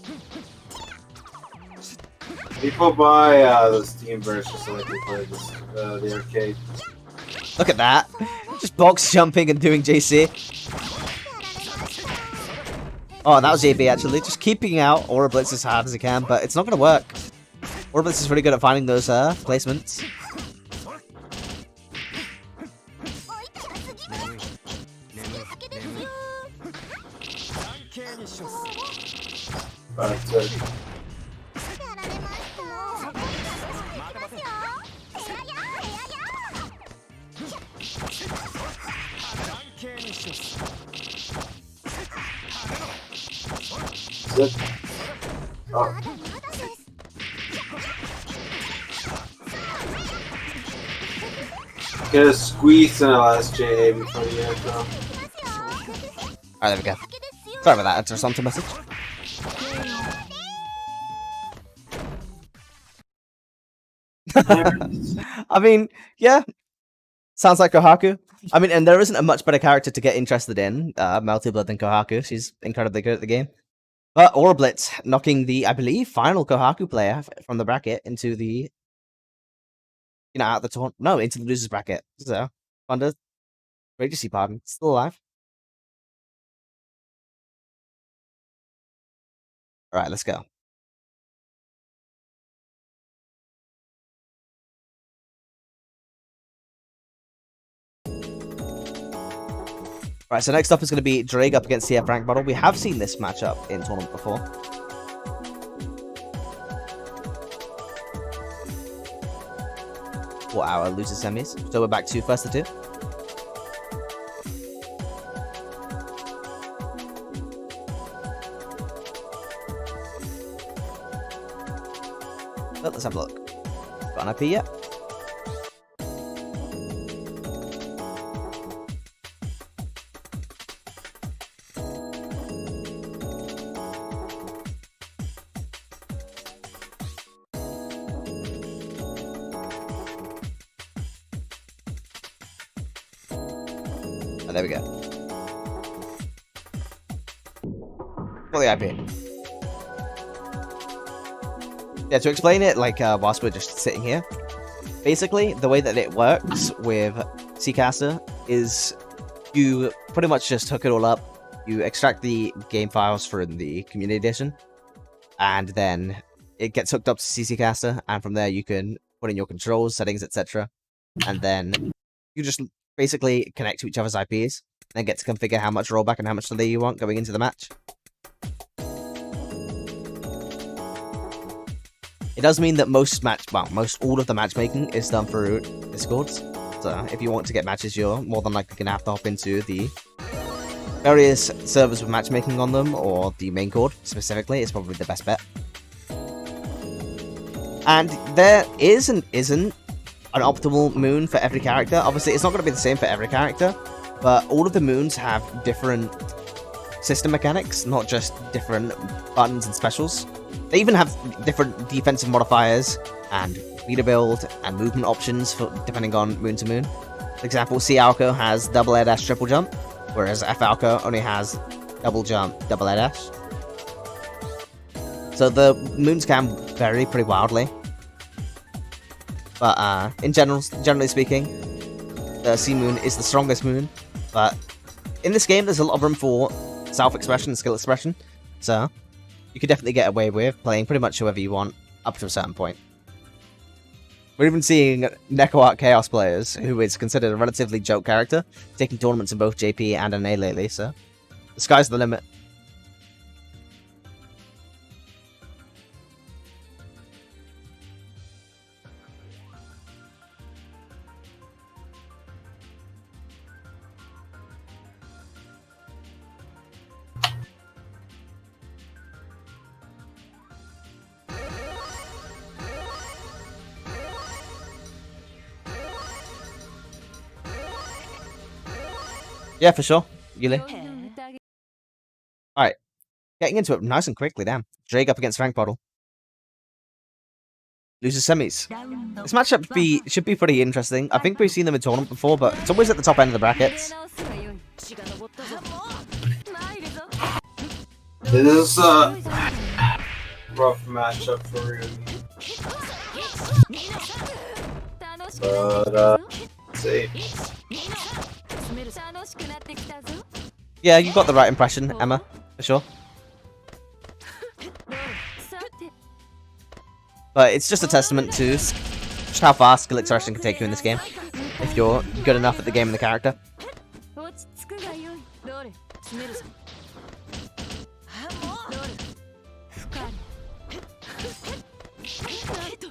People buy the Steam version so they can play this, the arcade. Look at that. Just box jumping and doing JC. Oh, that was JB actually. Just keeping out Aura Blitz as hard as he can, but it's not going to work. Aura Blitz is really good at finding those placements. Get a squeeze in the last JA before the end, though. Alright, there we go. Sorry about that, it's a responsive message. I mean, yeah. Sounds like Kohaku. I mean, and there isn't a much better character to get interested in, Melty Blood, than Kohaku. She's incredibly good at the game. But Aura Blitz knocking the, I believe, final Kohaku player from the bracket into the, out of the tournament. No, into the losers bracket. So, Thunder, great to see Pardon. Still alive. Alright, let's go. Right, so next up is going to be Drake up against CF Rank Battle. We have seen this matchup in tournament before. For our loser semis. So we're back to first to two. Well, let's have a look. Got an IP yet? Oh, there we go. For the IP. Yeah, to explain it, like, whilst we're just sitting here, basically, the way that it works with Seacaster is you pretty much just hook it all up, you extract the game files from the Community Edition, and then it gets hooked up to CCcaster, and from there you can put in your controls, settings, etc. And then you just basically connect to each other's IPs, and get to configure how much rollback and how much delay you want going into the match. It does mean that most all of the matchmaking is done through Discords. So if you want to get matches, you're more than likely gonna have to hop into the various servers with matchmaking on them, or the main cord specifically is probably the best bet. And there is and isn't an optimal moon for every character. Obviously, it's not going to be the same for every character, but all of the moons have different system mechanics, not just different buttons and specials. They even have different defensive modifiers and meter build and movement options for depending on moon to moon. For example, C Alco has double air dash, triple jump, whereas F Alco only has double jump, double air dash. So the moons can vary pretty wildly. But in generally speaking, the C moon is the strongest moon. But in this game, there's a lot of room for self-expression and skill expression. So you could definitely get away with playing pretty much whoever you want up to a certain point. We're even seeing Neko Art Chaos players, who is considered a relatively joke character, taking tournaments in both JP and NA lately, so the sky's the limit. Yeah, for sure. Yuli. Alright. Getting into it nice and quickly, damn. Drake up against Frank Bottle. Loses semis. This matchup should be pretty interesting. I think we've seen them in tournament before, but it's always at the top end of the brackets. This is a rough matchup for Ryugi. But, safe. Yeah, you got the right impression, Emma, for sure. But it's just a testament to just how far skill expression can take you in this game, if you're good enough at the game and the character.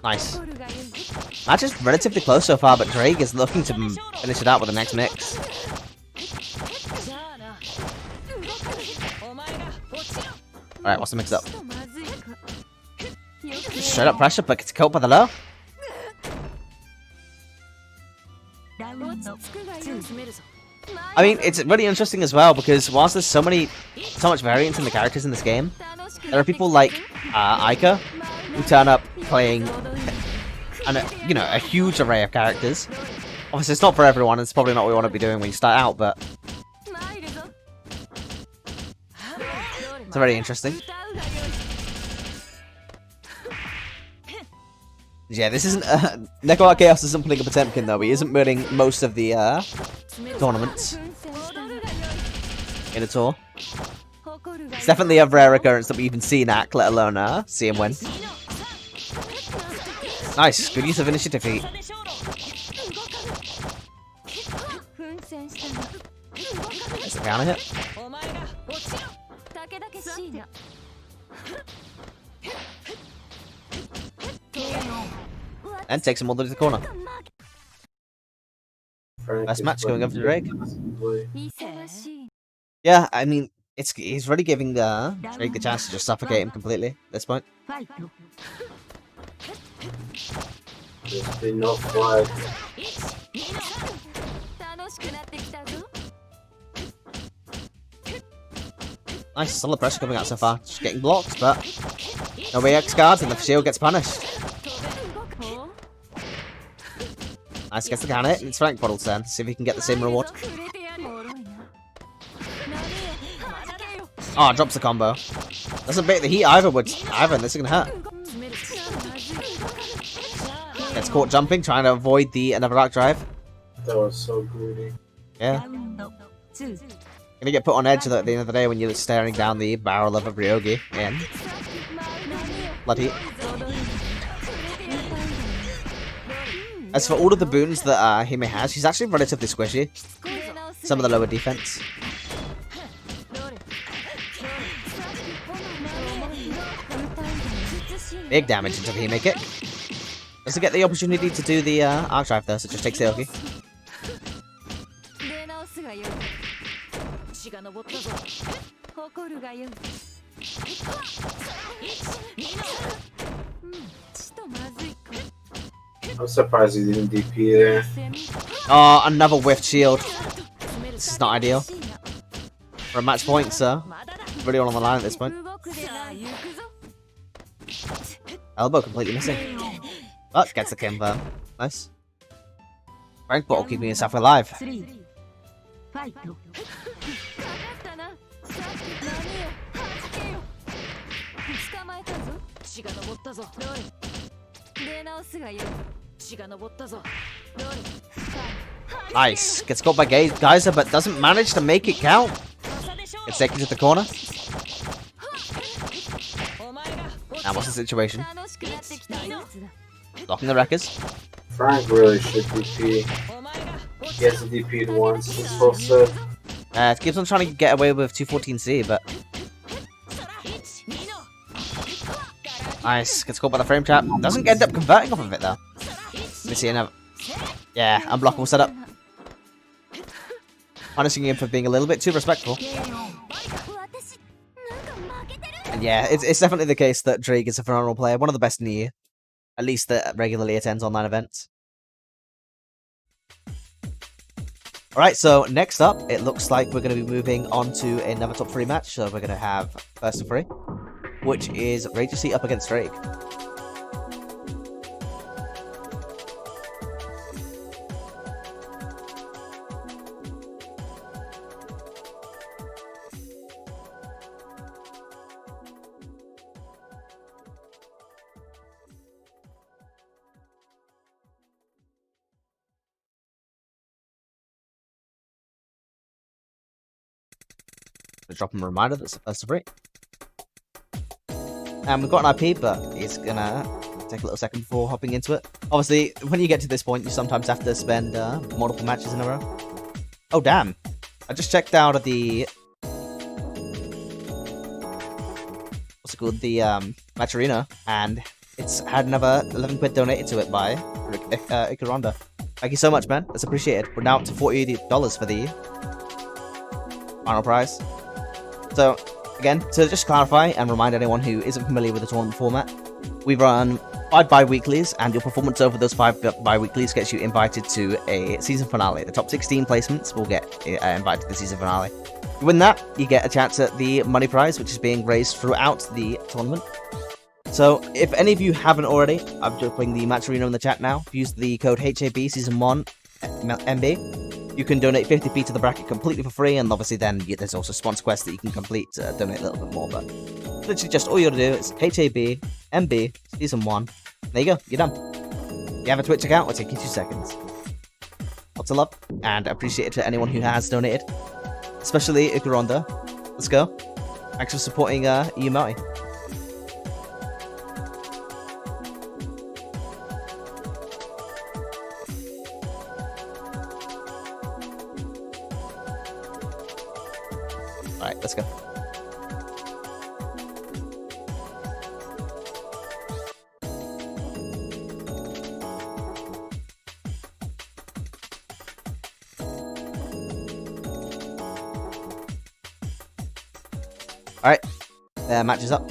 Nice. Match is relatively close so far, but Drake is looking to finish it out with the next mix. Alright, what's the mix up? Straight up pressure, but it's caught by the low. I mean, it's really interesting as well, because whilst there's so much variance in the characters in this game, there are people like Aika, who turn up playing a huge array of characters. Obviously, it's not for everyone, it's probably not what we want to be doing when you start out, but it's very interesting. Yeah, this isn't... Neko Art Chaos isn't putting up a Potemkin, though. He isn't winning most of the tournaments in a tour. It's definitely a rare occurrence that we even see Nak, let alone see him win. Nice, good use of initiative heat. There's the counter hit. And takes him all the way to the corner. Best match going up for Drake. Yeah, I mean, he's really giving Drake the chance to just suffocate him completely at this point. There's been no flag. Nice, solid pressure coming out so far. Just getting blocked, but no AX guards and the shield gets punished. Nice, gets the counter hit, and it's Frank Bottle's turn. See if he can get the same reward. Oh, drops the combo. Doesn't bait the heat either, and this is gonna hurt. Gets caught jumping, trying to avoid another arc drive. That was so greedy. Yeah. Gonna get put on edge at the end of the day when you're staring down the barrel of a Ryogi. And bloody. As for all of the boons that Hime has, she's actually relatively squishy. Some of the lower defense. Big damage into the Hime kick. Doesn't get the opportunity to do the arc drive though, so it just takes the Oki. I'm surprised he didn't DP there. Oh, another whiffed shield. This is not ideal. For a match point, sir. Really all on the line at this point. Elbow completely missing. But gets the confirm. Nice. Frank Bottle keeping himself alive. Nice. Gets caught by Geyser, but doesn't manage to make it count. Gets taken to the corner. Now what's the situation? Locking the wreckers. Frank really should DP. He hasn't DP'd once. He's supposed to. It keeps on trying to get away with 214C, but... Nice, gets caught by the frame trap. Doesn't end up converting off of it, though. Let me see another... Yeah, unblockable setup. Punishing him for being a little bit too respectful. And yeah, it's definitely the case that Drake is a phenomenal player, one of the best in the year. At least that regularly attends online events. Alright, so next up, it looks like we're going to be moving on to another top 3 match. So we're going to have first of 3, which is Rageously up against Drake. Drop him a reminder that's the first of 3. And we've got an IP, but it's gonna take a little second before hopping into it. Obviously, when you get to this point, you sometimes have to spend multiple matches in a row. Oh, damn. I just checked out the... What's it called? The Match Arena, and it's had another 11 quid donated to it by Ikaronda. Thank you so much, man. That's appreciated. We're now up to $40 for the final prize. So, again, to just clarify and remind anyone who isn't familiar with the tournament format, we run 5 bi-weeklies, and your performance over those 5 bi-weeklies gets you invited to a season finale. The top 16 placements will get invited to the season finale. You win that, you get a chance at the money prize, which is being raised throughout the tournament. So, if any of you haven't already, I'm dropping the match arena in the chat now. Use the code HAB Season 1 MB. You can donate 50p to the bracket completely for free, and obviously then there's also sponsor quests that you can complete to donate a little bit more, but literally just all you gotta do is HAB, MB, Season 1. There you go, you're done. If you have a Twitch account, it'll take you 2 seconds. Lots of love, and appreciate it to anyone who has donated, especially Ikaronda. Let's go. Thanks for supporting Melty. Alright, let's go. Alright, match is up.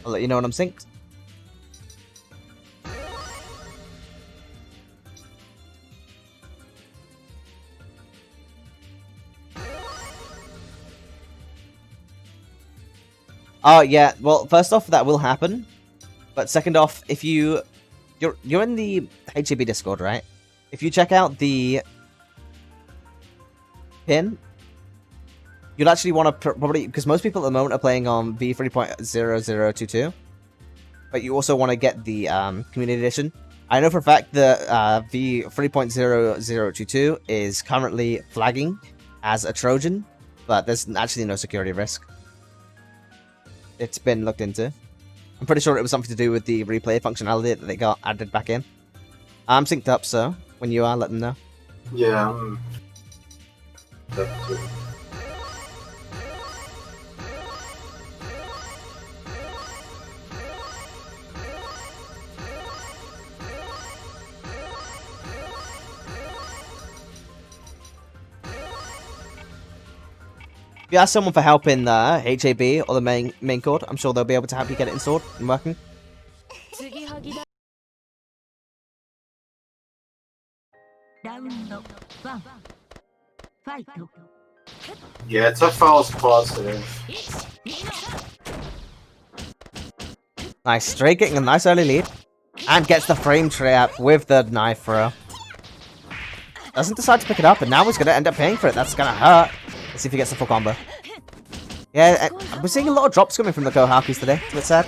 I'll let you know when I'm synced. Oh yeah, well, first off, that will happen. But second off, if you're in the HAB Discord, right? If you check out the pin, you'll actually want to probably, because most people at the moment are playing on V3.0022, but you also want to get the Community Edition. I know for a fact that V3.0022 is currently flagging as a Trojan, but there's actually no security risk. It's been looked into. I'm pretty sure it was something to do with the replay functionality that they got added back in. I'm synced up, so when you are, let them know. Yeah, I'm up too. If you ask someone for help in the HAB or the main code, I'm sure they'll be able to help you get it installed and working. Yeah, it's a false positive. Nice, Stray getting a nice early lead. And gets the frame trap with the knife throw. Doesn't decide to pick it up, and now he's going to end up paying for it. That's going to hurt. Let's see if he gets the full combo. Yeah, we're seeing a lot of drops coming from the Kohakis today. It's a bit sad.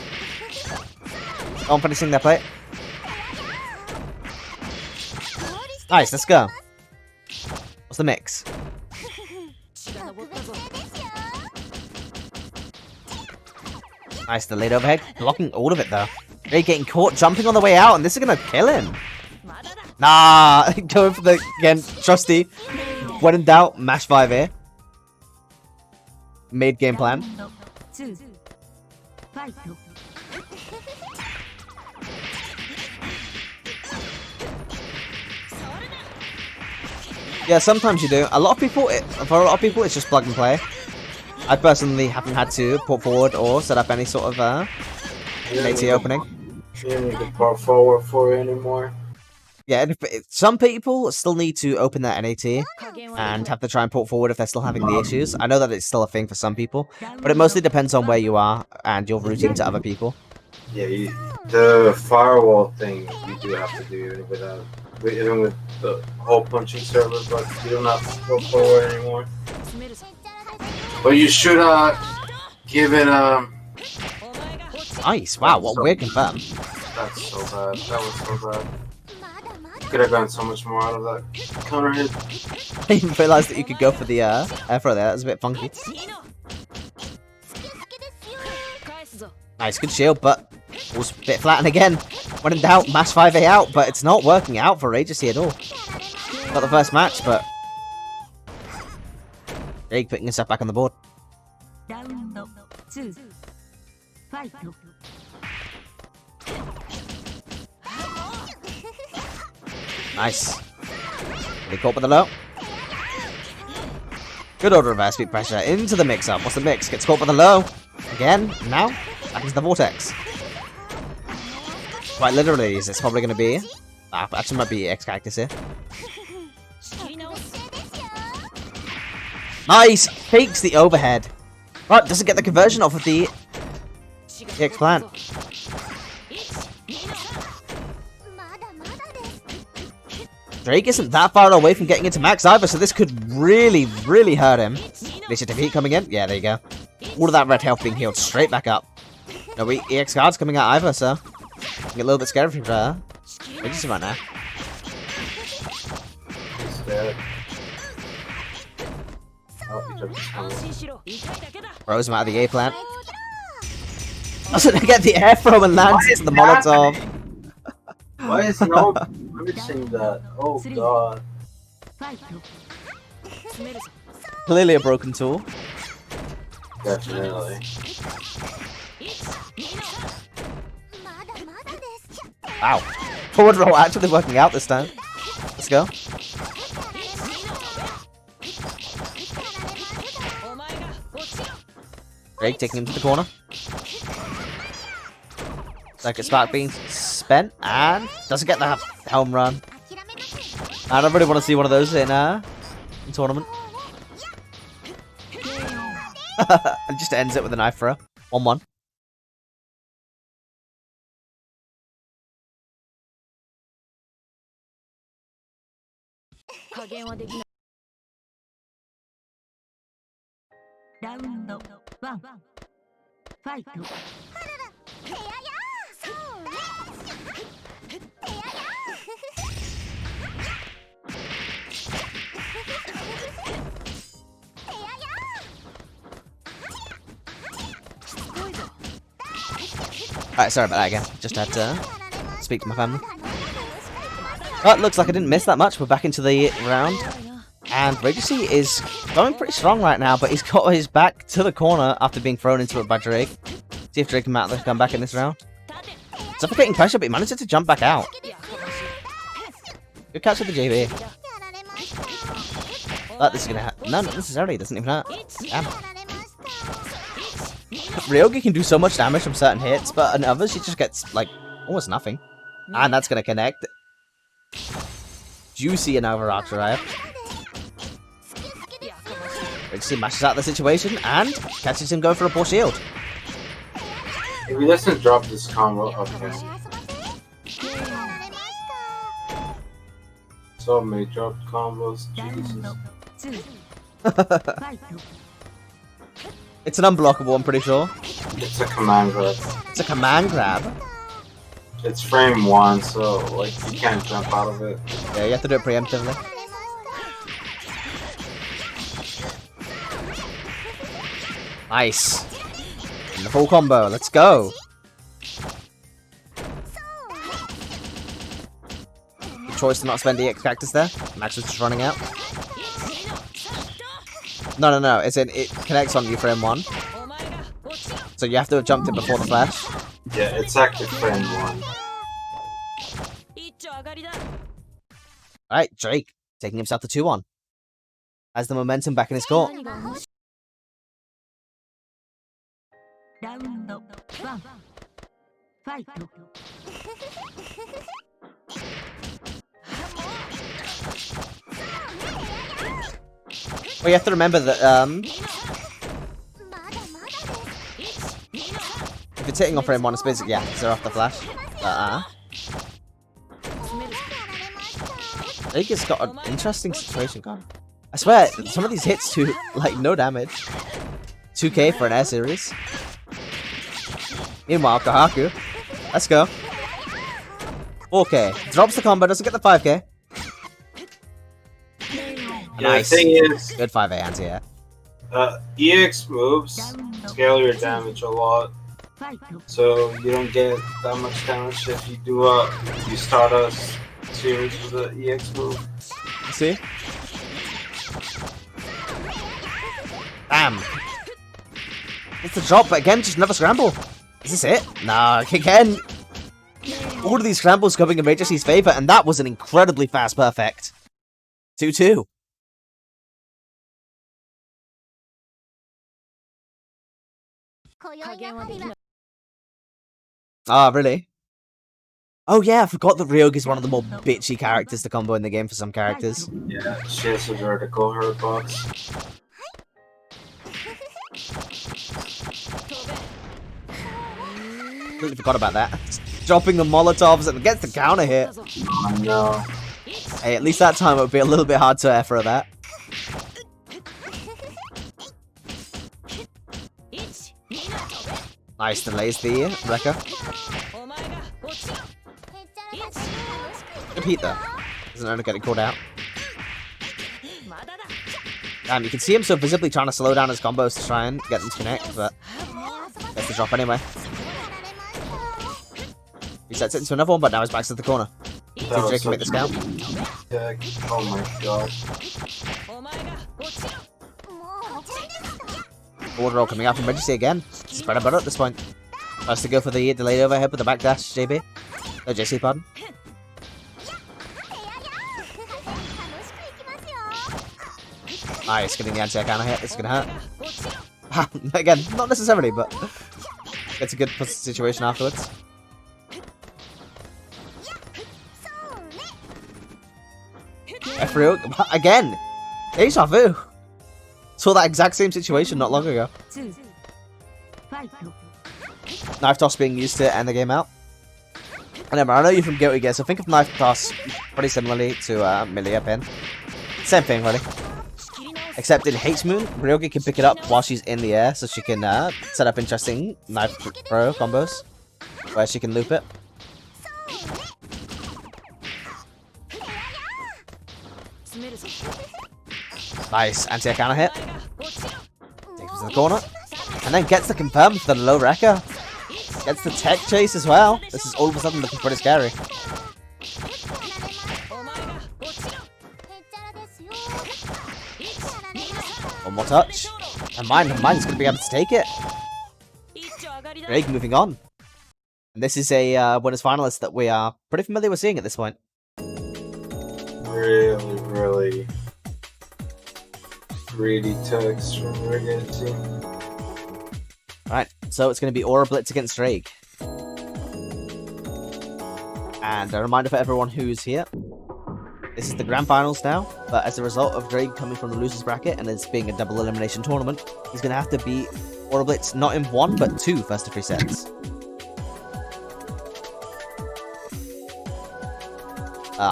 On finishing their plate. Nice, let's go. What's the mix? Nice delayed overhead, blocking all of it though. Drake getting caught jumping on the way out, and this is gonna kill him. Nah, going for the, again, trusty. When in doubt, mash 5 here. Made game plan. Yeah, sometimes you do. For a lot of people, it's just plug and play. I personally haven't had to port forward or set up any sort of AT opening. You don't need to port forward for it anymore. Yeah, some people still need to open their NAT and have to try and port forward if they're still having the issues. I know that it's still a thing for some people, but it mostly depends on where you are and your routing to other people. Yeah, the firewall thing you do have to do even with the hole punching servers, but you don't have to port forward anymore. But you should give it Nice, wow, what weird confirm. That's so bad. That was so bad. Could have gotten so much more out of that counter hit. I didn't realize that you could go for the air throw there. That was a bit funky. Nice, good shield, but was a bit flattened again. When in doubt, mash 5A out, but it's not working out for Agency at all. Got the first match, but Jake putting himself back on the board. Nice. They caught with the low. Good order of airspeed pressure into the mix-up. What's the mix? Gets caught with the low. Again. Now, back into the vortex. Quite literally, is this probably going to be... actually might be X Cactus here. Nice! Fakes the overhead. Right, doesn't get the conversion off of the X plant. Drake isn't that far away from getting into max either, so this could really, really hurt him. Initiative heat coming in. Yeah, there you go. All of that red health being healed straight back up. No EX cards coming out either, so get a little bit scared of her. What do you see right now? He's dead. Oh, he took his time. Throws him out of the A plant. Doesn't get the air throw and lands into the Molotov. Why is no punishing that? Oh god. Clearly a broken tool. Definitely. Wow. Forward roll actually working out this time. Let's go. Drake taking him to the corner. Circuit spark being spent and doesn't get the home run. I don't really want to see one of those in tournament. And just ends it with a knife throw. 1-1. Alright, sorry about that again. Just had to speak to my family. But looks like I didn't miss that much. We're back into the round. And Regency is going pretty strong right now, but he's got his back to the corner after being thrown into it by Drake. See if Drake can come back in this round. Suffocating pressure, but he manages to jump back out. Good catch with the JB. But this is gonna hurt. No, not necessarily. It doesn't even hurt. Damn. Ryogi can do so much damage from certain hits, but on others, he just gets, like, almost nothing. And that's gonna connect. Juicy and overarch, right? Regency mashes out the situation and catches him going for a poor shield. If he doesn't drop this combo, okay. So many drop combos, Jesus. It's an unblockable, I'm pretty sure. It's a command grab. It's a command grab. It's frame 1, so like you can't jump out of it. Yeah, you have to do it preemptively. Nice. And the full combo. Let's go. Good choice to not spend EX cactus there. Max was just running out. No. It's in, it connects on you frame 1. So you have to have jumped it before the flash. Yeah, it's active frame 1. Alright, Drake taking himself to 2-1. Has the momentum back in his court. Round 1. Fight. Well, you have to remember that, if it's hitting on frame 1, it's basically, yeah, they're off the flash. Drake has got an interesting situation going. I swear, some of these hits do, like, no damage. 2k for an air series. Meanwhile, Kahaku. Let's go. 4k. Drops the combo, doesn't get the 5k. Nice. The thing is, good 5A anti-air. EX moves scale your damage a lot. So you don't get that much damage if you do you start a series with an EX move. See? Bam! It's the drop, but again, just another scramble. Is this it? Nah, again. All of these scrambles coming in Major C's favor, and that was an incredibly fast perfect. 2-2. Ah, really? Oh yeah, I forgot that Ryog is one of the more bitchy characters to combo in the game for some characters. Yeah, she has a vertical hurt box. Completely forgot about that. Dropping the Molotovs and gets the counter hit. Oh no. Hey, at least that time it would be a little bit hard to air for that. Nice, delays the Rekka. Good heat though. Doesn't only get it called out. Damn, you can see him so visibly trying to slow down his combos to try and get them to connect, but gets the drop anyway. He sets it into another one, but now he's back to the corner. See if Drake can make this count. Oh my god. Forward roll coming out from Reggie again. This is better at this point. Tries to go for the delayed overhead with the backdash, JB. No, JC, pardon. Nice, getting the anti-air counter hit. This is gonna hurt. Again, not necessarily, but gets a good situation afterwards. F-Real, again! Deja vu! Saw that exact same situation not long ago. Knife toss being used to end the game out. Remember, I know you're from Guilty Gear, so think of knife toss pretty similarly to melee pin. Same thing, really. Except in Hates Moon, Ryogi can pick it up while she's in the air, so she can set up interesting knife throw combos where she can loop it. Nice anti-air counter hit. Takes him to the corner. And then gets the confirm for the low Rekka. Gets the tech chase as well. This is all of a sudden looking pretty scary. One more touch. And mine's going to be able to take it. Drake moving on. And this is a winners finalist that we are pretty familiar with seeing at this point. Really, really greedy text from Rigetti. Alright, so it's going to be Aura Blitz against Drake. And a reminder for everyone who's here. This is the grand finals now, but as a result of Drake coming from the losers bracket and this being a double elimination tournament, he's going to have to beat Aura Blitz not in 1, but 2 first of 3 sets.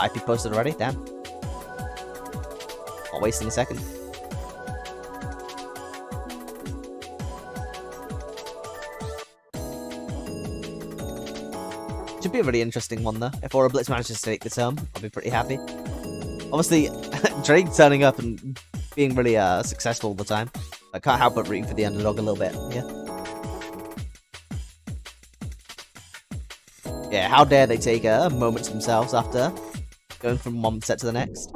IP posted already? Damn. Not wasting a second. Should be a really interesting one though. If Aura Blitz manages to take this home, I'll be pretty happy. Obviously, Drake turning up and being really successful all the time. I can't help but rooting for the underdog a little bit, yeah. Yeah, how dare they take a moment to themselves after going from one set to the next.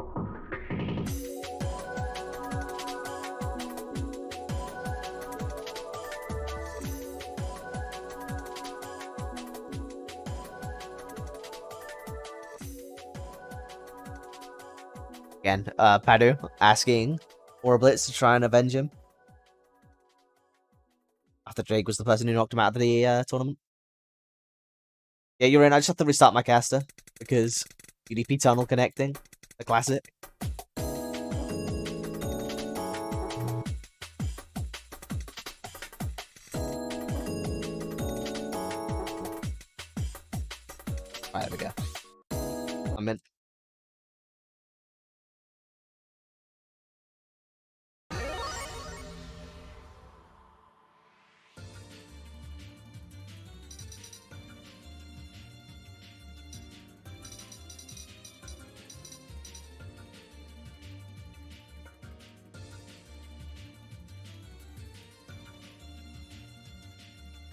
Again, Padu asking Orblitz to try and avenge him. After Drake was the person who knocked him out of the tournament. Yeah, you're in. I just have to restart my caster because UDP tunnel connecting. The classic. Right, there we go. I'm in.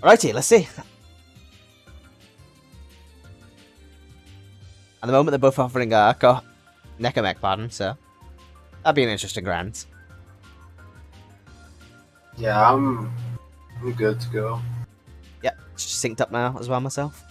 Alrighty, let's see. At the moment, they're both offering a Necomech, pardon, so that'd be an interesting grand. Yeah, I'm good to go. Yep, just synced up now as well myself.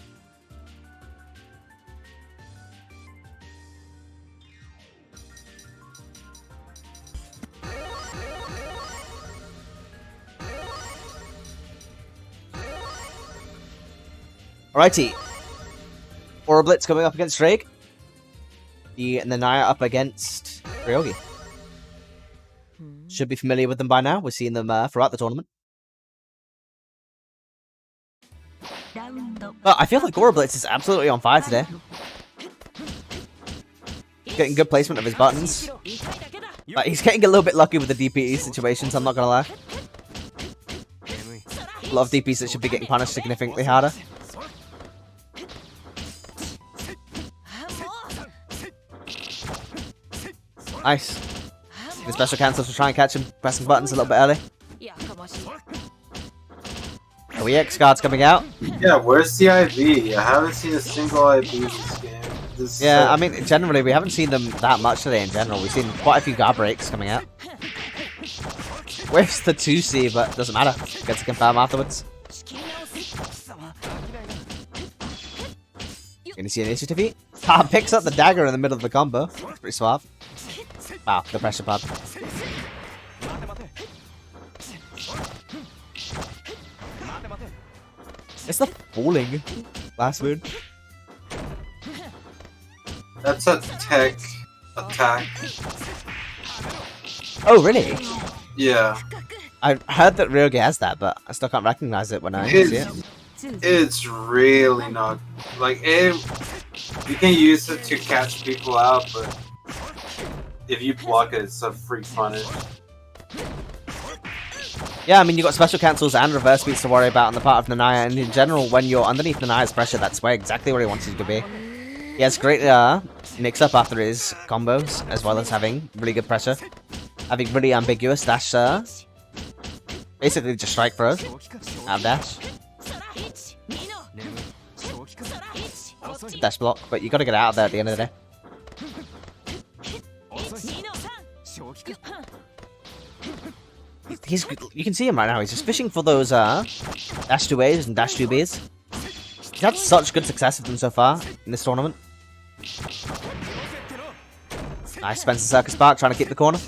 Alrighty. Orblitz coming up against Drake. And the Naya up against Ryogi. Should be familiar with them by now. We're seeing them throughout the tournament. Well, I feel like Orblitz is absolutely on fire today. Getting good placement of his buttons. But he's getting a little bit lucky with the DPE situations, I'm not gonna lie. A lot of DPs that should be getting punished significantly harder. Nice. The special cancels to try and catch him pressing buttons a little bit early. The EX card's coming out. Yeah, where's the IV? I haven't seen a single IV this game. Yeah, I mean, generally, we haven't seen them that much today in general. We've seen quite a few guard breaks coming out. Where's the 2C, but doesn't matter. Gets to confirm afterwards. Gonna see initiative heat. Ah, picks up the dagger in the middle of the combo. It's pretty suave. Wow, the pressure pad. It's the falling last moon. That's a tech attack. Oh, really? Yeah. I heard that Ryogi has that, but I still can't recognize it when I see it. It's really not like it. You can use it to catch people out, but if you block it, it's a free punish. Yeah, I mean, you've got special cancels and reverse beats to worry about on the part of Nanaya, and in general, when you're underneath Nanaya's pressure, that's where exactly where he wants you to be. He has great mix-up after his combos, as well as having really good pressure. Having really ambiguous dash, basically just strike throws out of dash. Dash block, but you gotta get out of there at the end of the day. You can see him right now, he's just fishing for those dash 2As and dash 2Bs. He's had such good success with them so far in this tournament. Nice Spencer Circus Spark trying to keep the corner.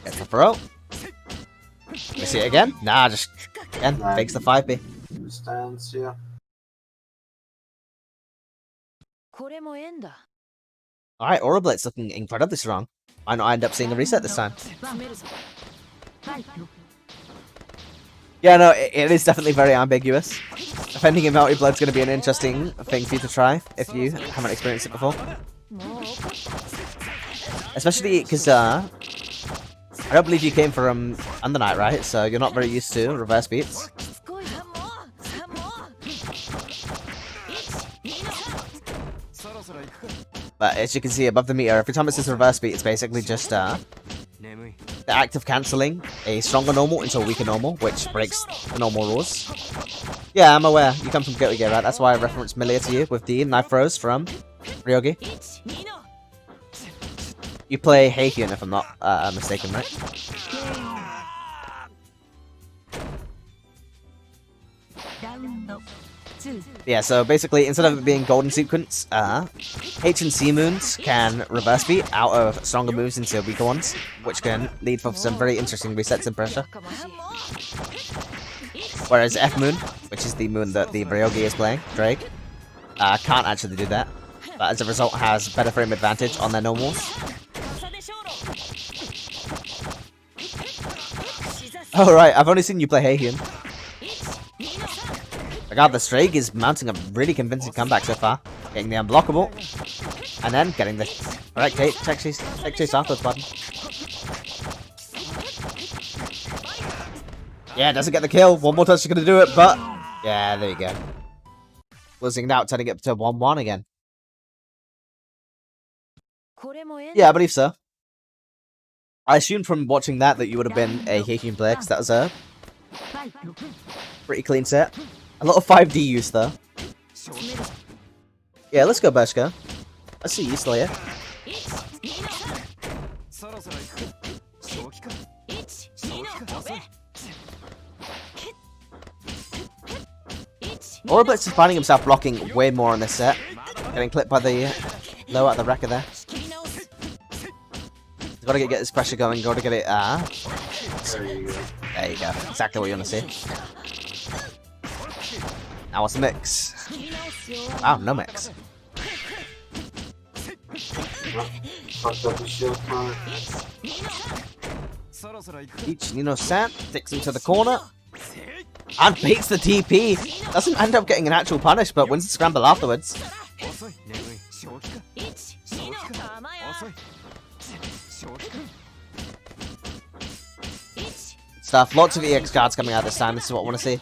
Gets the throw. You see it again? Nah, just again, takes the 5B. Stands, yeah. Alright, Orblitz looking incredibly strong. Might not end up seeing a reset this time. Yeah, no, it is definitely very ambiguous. Defending in Melty Blood's going to be an interesting thing for you to try if you haven't experienced it before. Especially because, I don't believe you came from Under Night, right? So you're not very used to reverse beats. But as you can see above the meter, every time it says reverse beat, it's basically just the act of cancelling a stronger normal into a weaker normal, which breaks the normal rules. Yeah, I'm aware. You come from Guilty Gear, right? That's why I referenced Milia to you with the knife throws from Ryogi. You play Heikyun, if I'm not mistaken, right? Yeah, so basically, instead of it being golden sequence, H and C moons can reverse beat out of stronger moves into weaker ones, which can lead for some very interesting resets and pressure. Whereas F moon, which is the moon that the Ryogi is playing, Drake, can't actually do that, but as a result has better frame advantage on their normals. Oh right, I've only seen you play Heihyun. Regardless, Drake is mounting a really convincing comeback so far. Getting the unblockable, and then getting the correct tech chase afterwards button. Yeah, doesn't get the kill. One more touch is going to do it, but... Yeah, there you go. Losing it out, turning it to 1-1 again. Yeah, I believe so. I assumed from watching that you would have been a Heikyun player, because that was a pretty clean set. A lot of 5D use, though. Yeah, let's go, Bershka. I see you still here. Orblitz is finding himself blocking way more on this set. Getting clipped by the low at the wrecker there. He's got to get this pressure going, got to get it, there you go. Exactly what you want to see. Now what's the mix? Wow, no mix. Each Nino-san takes him to the corner. And beats the TP. Doesn't end up getting an actual punish, but wins the scramble afterwards. Stuff. Lots of EX cards coming out this time. This is what I want to see.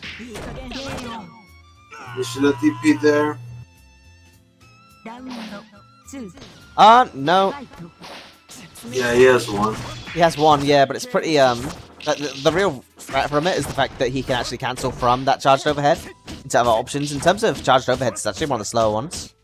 You should have TP there. No. Yeah, he has one. He has one, yeah, but it's pretty, the real threat from it is the fact that he can actually cancel from that charged overhead into other options. In terms of charged overhead, it's actually one of the slower ones.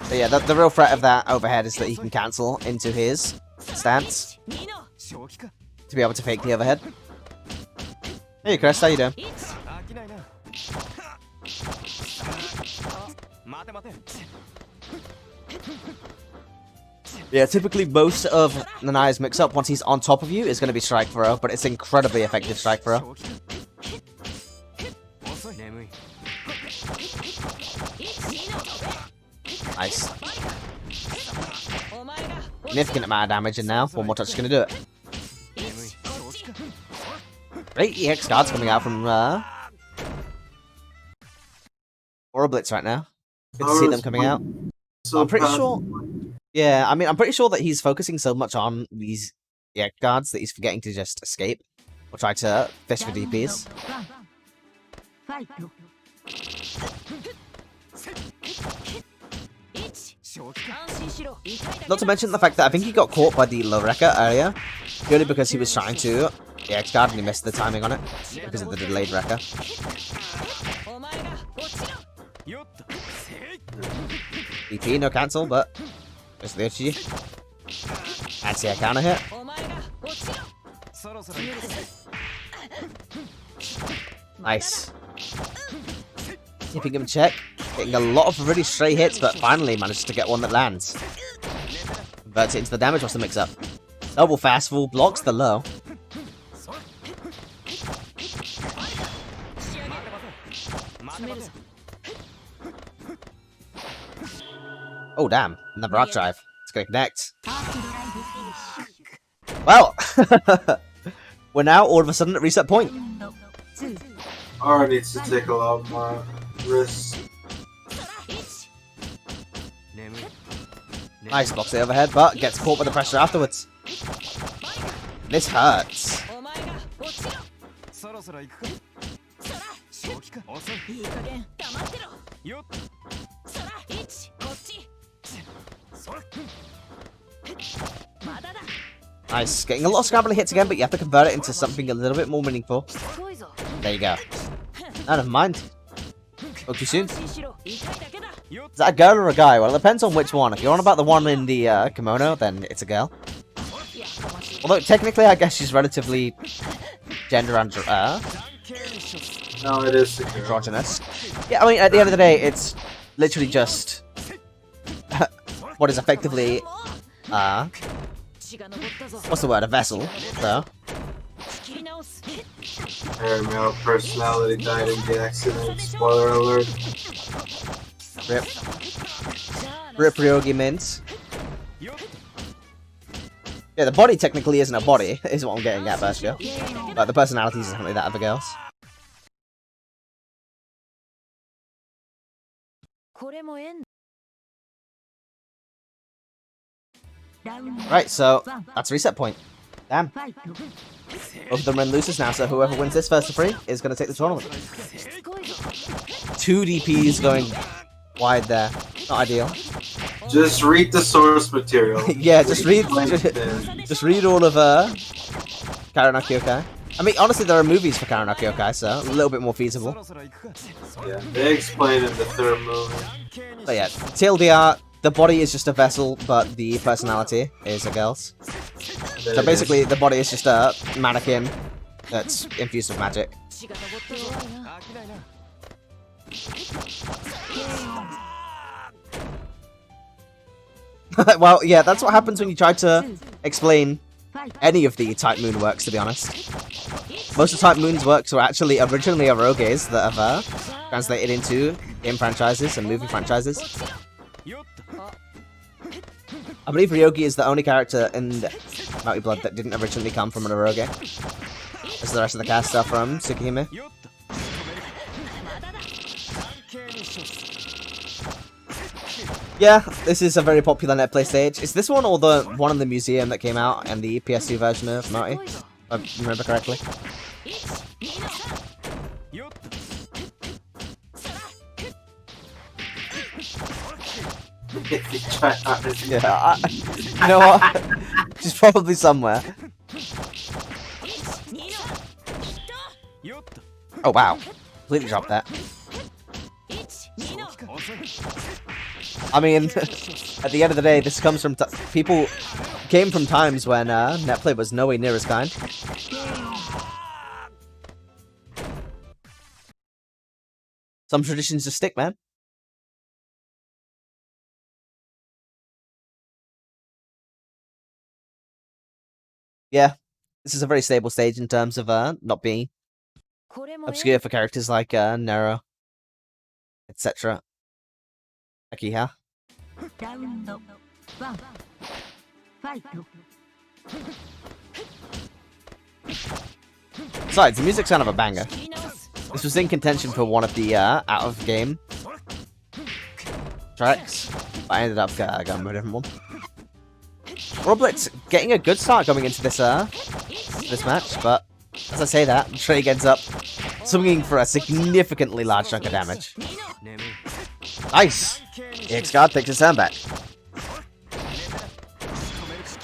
But yeah, the real threat of that overhead is that he can cancel into his stance to be able to fake the overhead. Hey Chris, how you doing? Yeah, typically most of Nanaya's mix-up once he's on top of you is going to be strike throw, but it's incredibly effective strike throw. Nice. Significant amount of damage, and now one more touch is going to do it. Great EX cards coming out from Orblitz right now. Good to see them coming out. I'm pretty sure. Yeah, I mean, I'm pretty sure that he's focusing so much on these EX cards that he's forgetting to just escape or try to fish for DPs. Not to mention the fact that I think he got caught by the Loreka earlier, purely because he was trying to EX guard and he missed the timing on it because of the delayed Wrecker. DP, no cancel, but there's the OG. And see a counter hit. Nice. Keeping him in check. Getting a lot of really stray hits, but finally managed to get one that lands. Converts it into the damage. What's the mix-up? Double fastfall blocks the low. Oh damn, another arc drive. It's gonna connect. Well, we're now all of a sudden at reset point. R needs to take a lot more risks. Nice, blocks the overhead, but gets caught by the pressure afterwards. This hurts. Nice. Getting a lot of scrambling hits again, but you have to convert it into something a little bit more meaningful. There you go. Oh, never mind. Spoke too soon. Is that a girl or a guy? Well, it depends on which one. If you're on about the one in the kimono, then it's a girl. Although, technically, I guess she's relatively gender No, it is androgynous. Yeah, I mean, at the end of the day, it's literally just what is effectively, what's the word? A vessel, so. Her male personality died in the accident. Spoiler alert. Rip. Rip Ryogi Mint. Yeah, the body technically isn't a body, is what I'm getting at, Bershio. Like, the personalities is definitely that of the girls. Right, so that's a reset point. Damn. Both of them are in losers now, so whoever wins this first to free is going to take the tournament. 2 DPs going wide there. Not ideal. Just read the source material. Yeah, just read all of Kara no Kyokai. I mean, honestly, there are movies for Kara no Kyokai, so a little bit more feasible. Yeah, they explain in the 3rd movie. But yeah, TLDR, the body is just a vessel, but the personality is a girl's. So basically, the body is just a mannequin that's infused with magic. Well, yeah, that's what happens when you try to explain any of the Type Moon works, to be honest. Most of Type Moon's works were actually originally eroges that have translated into game franchises and movie franchises. I believe Ryogi is the only character in Melty Blood that didn't originally come from an eroge, as the rest of the cast are from Tsukihime. Yeah, this is a very popular netplay stage. Is this one or the one in the museum that came out and the PS2 version of Melty? If I remember correctly. Yeah, you know what? She's probably somewhere. Oh wow, completely dropped that. I mean, at the end of the day, this comes from people came from times when netplay was nowhere near as kind. Some traditions just stick, man. Yeah, this is a very stable stage in terms of not being obscure for characters like Nero, etc. Akiha. Besides, the music's kind of a banger. This was in contention for one of the out-of-game tracks, but I ended up going with a different one. Roblet's getting a good start going into this match, but as I say that, Drake ends up swinging for a significantly large chunk of damage. Nice! EX guard takes his turn back.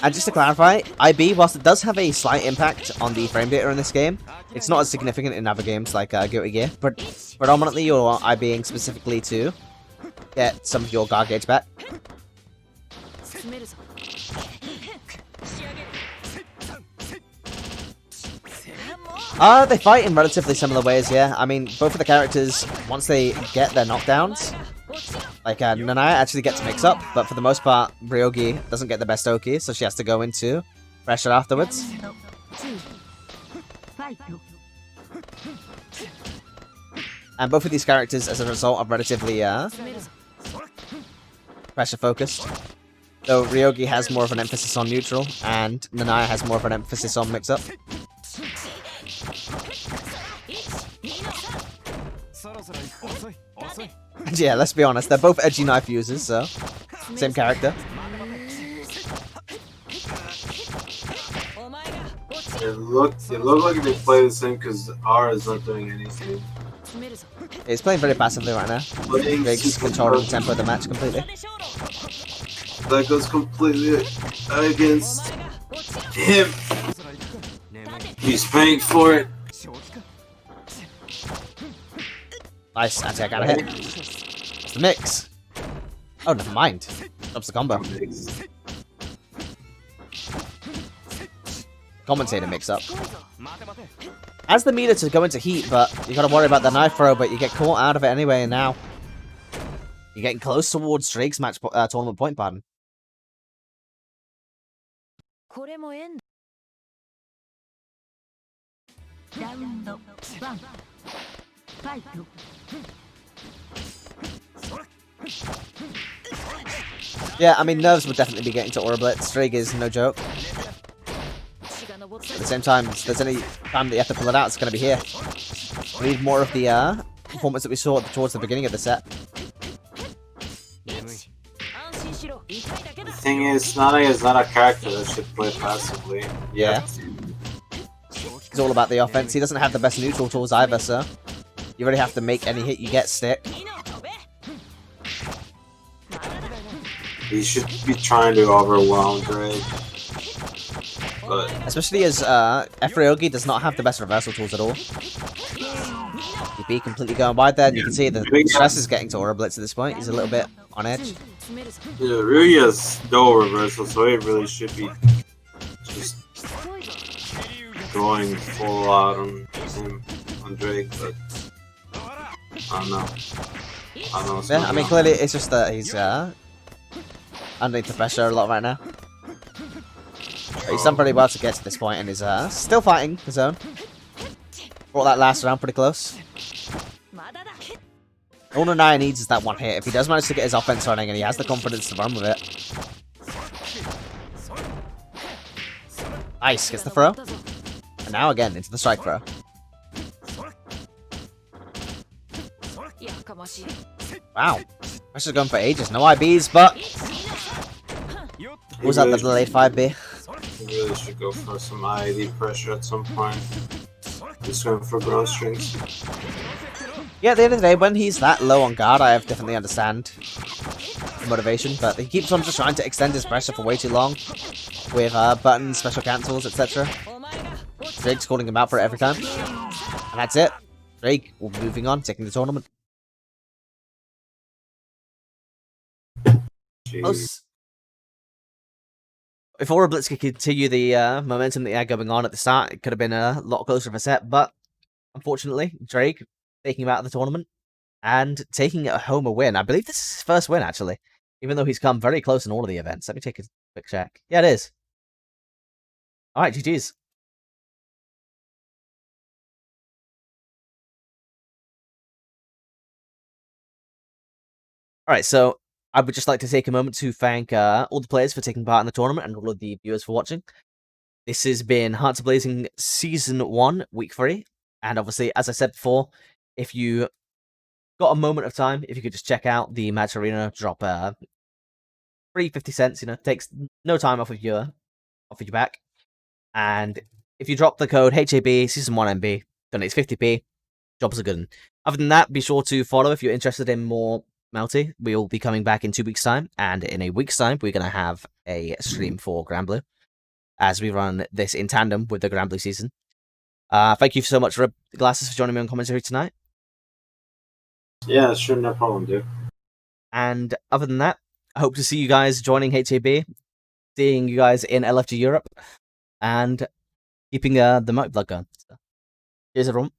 And just to clarify, IB, whilst it does have a slight impact on the frame data in this game, it's not as significant in other games like Guilty Gear, but predominantly you're IBing specifically to get some of your guard gauge back. They fight in relatively similar ways, yeah. I mean, both of the characters, once they get their knockdowns, like, Nanaya actually gets mix-up, but for the most part, Ryogi doesn't get the best Oki, so she has to go into pressure afterwards. And both of these characters, as a result, are relatively, pressure-focused. Though Ryogi has more of an emphasis on neutral, and Nanaya has more of an emphasis on mix-up. And yeah, let's be honest, they're both edgy knife users, so same character. It looked like they play the same because R is not doing anything. He's playing very passively right now. Drake's controlling the tempo of the match completely. That goes completely against Him. He's paying for it. Nice, actually I got a hit. It's the mix. Oh, never mind. Stops the combo. Commentator mix up. As the meter to go into heat, but you gotta worry about the knife throw, but you get caught out of it anyway, and now you're getting close towards Drake's match tournament point pattern. これもエンドラウンド1ファイト Yeah, I mean, nerves would definitely be getting to Aura Blitz. Drake is no joke. At the same time, if there's any time that you have to pull it out, it's going to be here. We need more of the performance that we saw towards the beginning of the set. The thing is, Nana is not a character that should play passively. Yeah. He's all about the offense. He doesn't have the best neutral tools either, so you really have to make any hit you get stick. He should be trying to overwhelm Drake. But especially as Efriogi does not have the best reversal tools at all. DP completely going wide there, and you can see the stress is getting to Aura Blitz at this point. He's a little bit on edge. yeah, Rui has no reversal, so he really should be just going full out on him, on Drake, but I don't know. Yeah, I mean, clearly it's just that he's underneath the pressure a lot right now. But he's done pretty well to get to this point and is still fighting his own. Brought that last round pretty close. All Naya needs is that one hit. If he does manage to get his offense running and he has the confidence to run with it. Nice, gets the throw. And now again, into the strike throw. Wow. Pressure's going for ages. No IBs, but... was that the delayed 5B? He really should go for some IED pressure at some point. He's going for ground strings. Yeah, at the end of the day, when he's that low on guard, I definitely understand the motivation, but he keeps on just trying to extend his pressure for way too long with buttons, special cancels, etc. Drake's calling him out for it every time. And that's it. Drake will be moving on, taking the tournament. Jeez. If Aura Blitz could continue the momentum that he had going on at the start, it could have been a lot closer of a set, but unfortunately, Drake taking him out of the tournament and taking home a win. I believe this is his first win, actually, even though he's come very close in all of the events. Let me take a quick check. Yeah, it is. Alright, GG's. Alright, so I would just like to take a moment to thank all the players for taking part in the tournament and all of the viewers for watching. This has been Hearts of Blazing Season 1, Week 3. And obviously, as I said before, if you got a moment of time, if you could just check out the Match Arena, drop free 50 cents, takes no time off of your back. And if you drop the code HAB Season 1 MB, donates 50p, jobs are good. Other than that, be sure to follow if you're interested in more Melty. We'll be coming back in 2 weeks' time, and in a week's time, we're going to have a stream for Grand Blue as we run this in tandem with the Grand Blue season. Thank you so much, Rib Glasses, for joining me on commentary tonight. Yeah, sure, no problem, dude. And other than that, I hope to see you guys joining HAB, seeing you guys in LFG Europe, and keeping the mic blood going. So, cheers, everyone.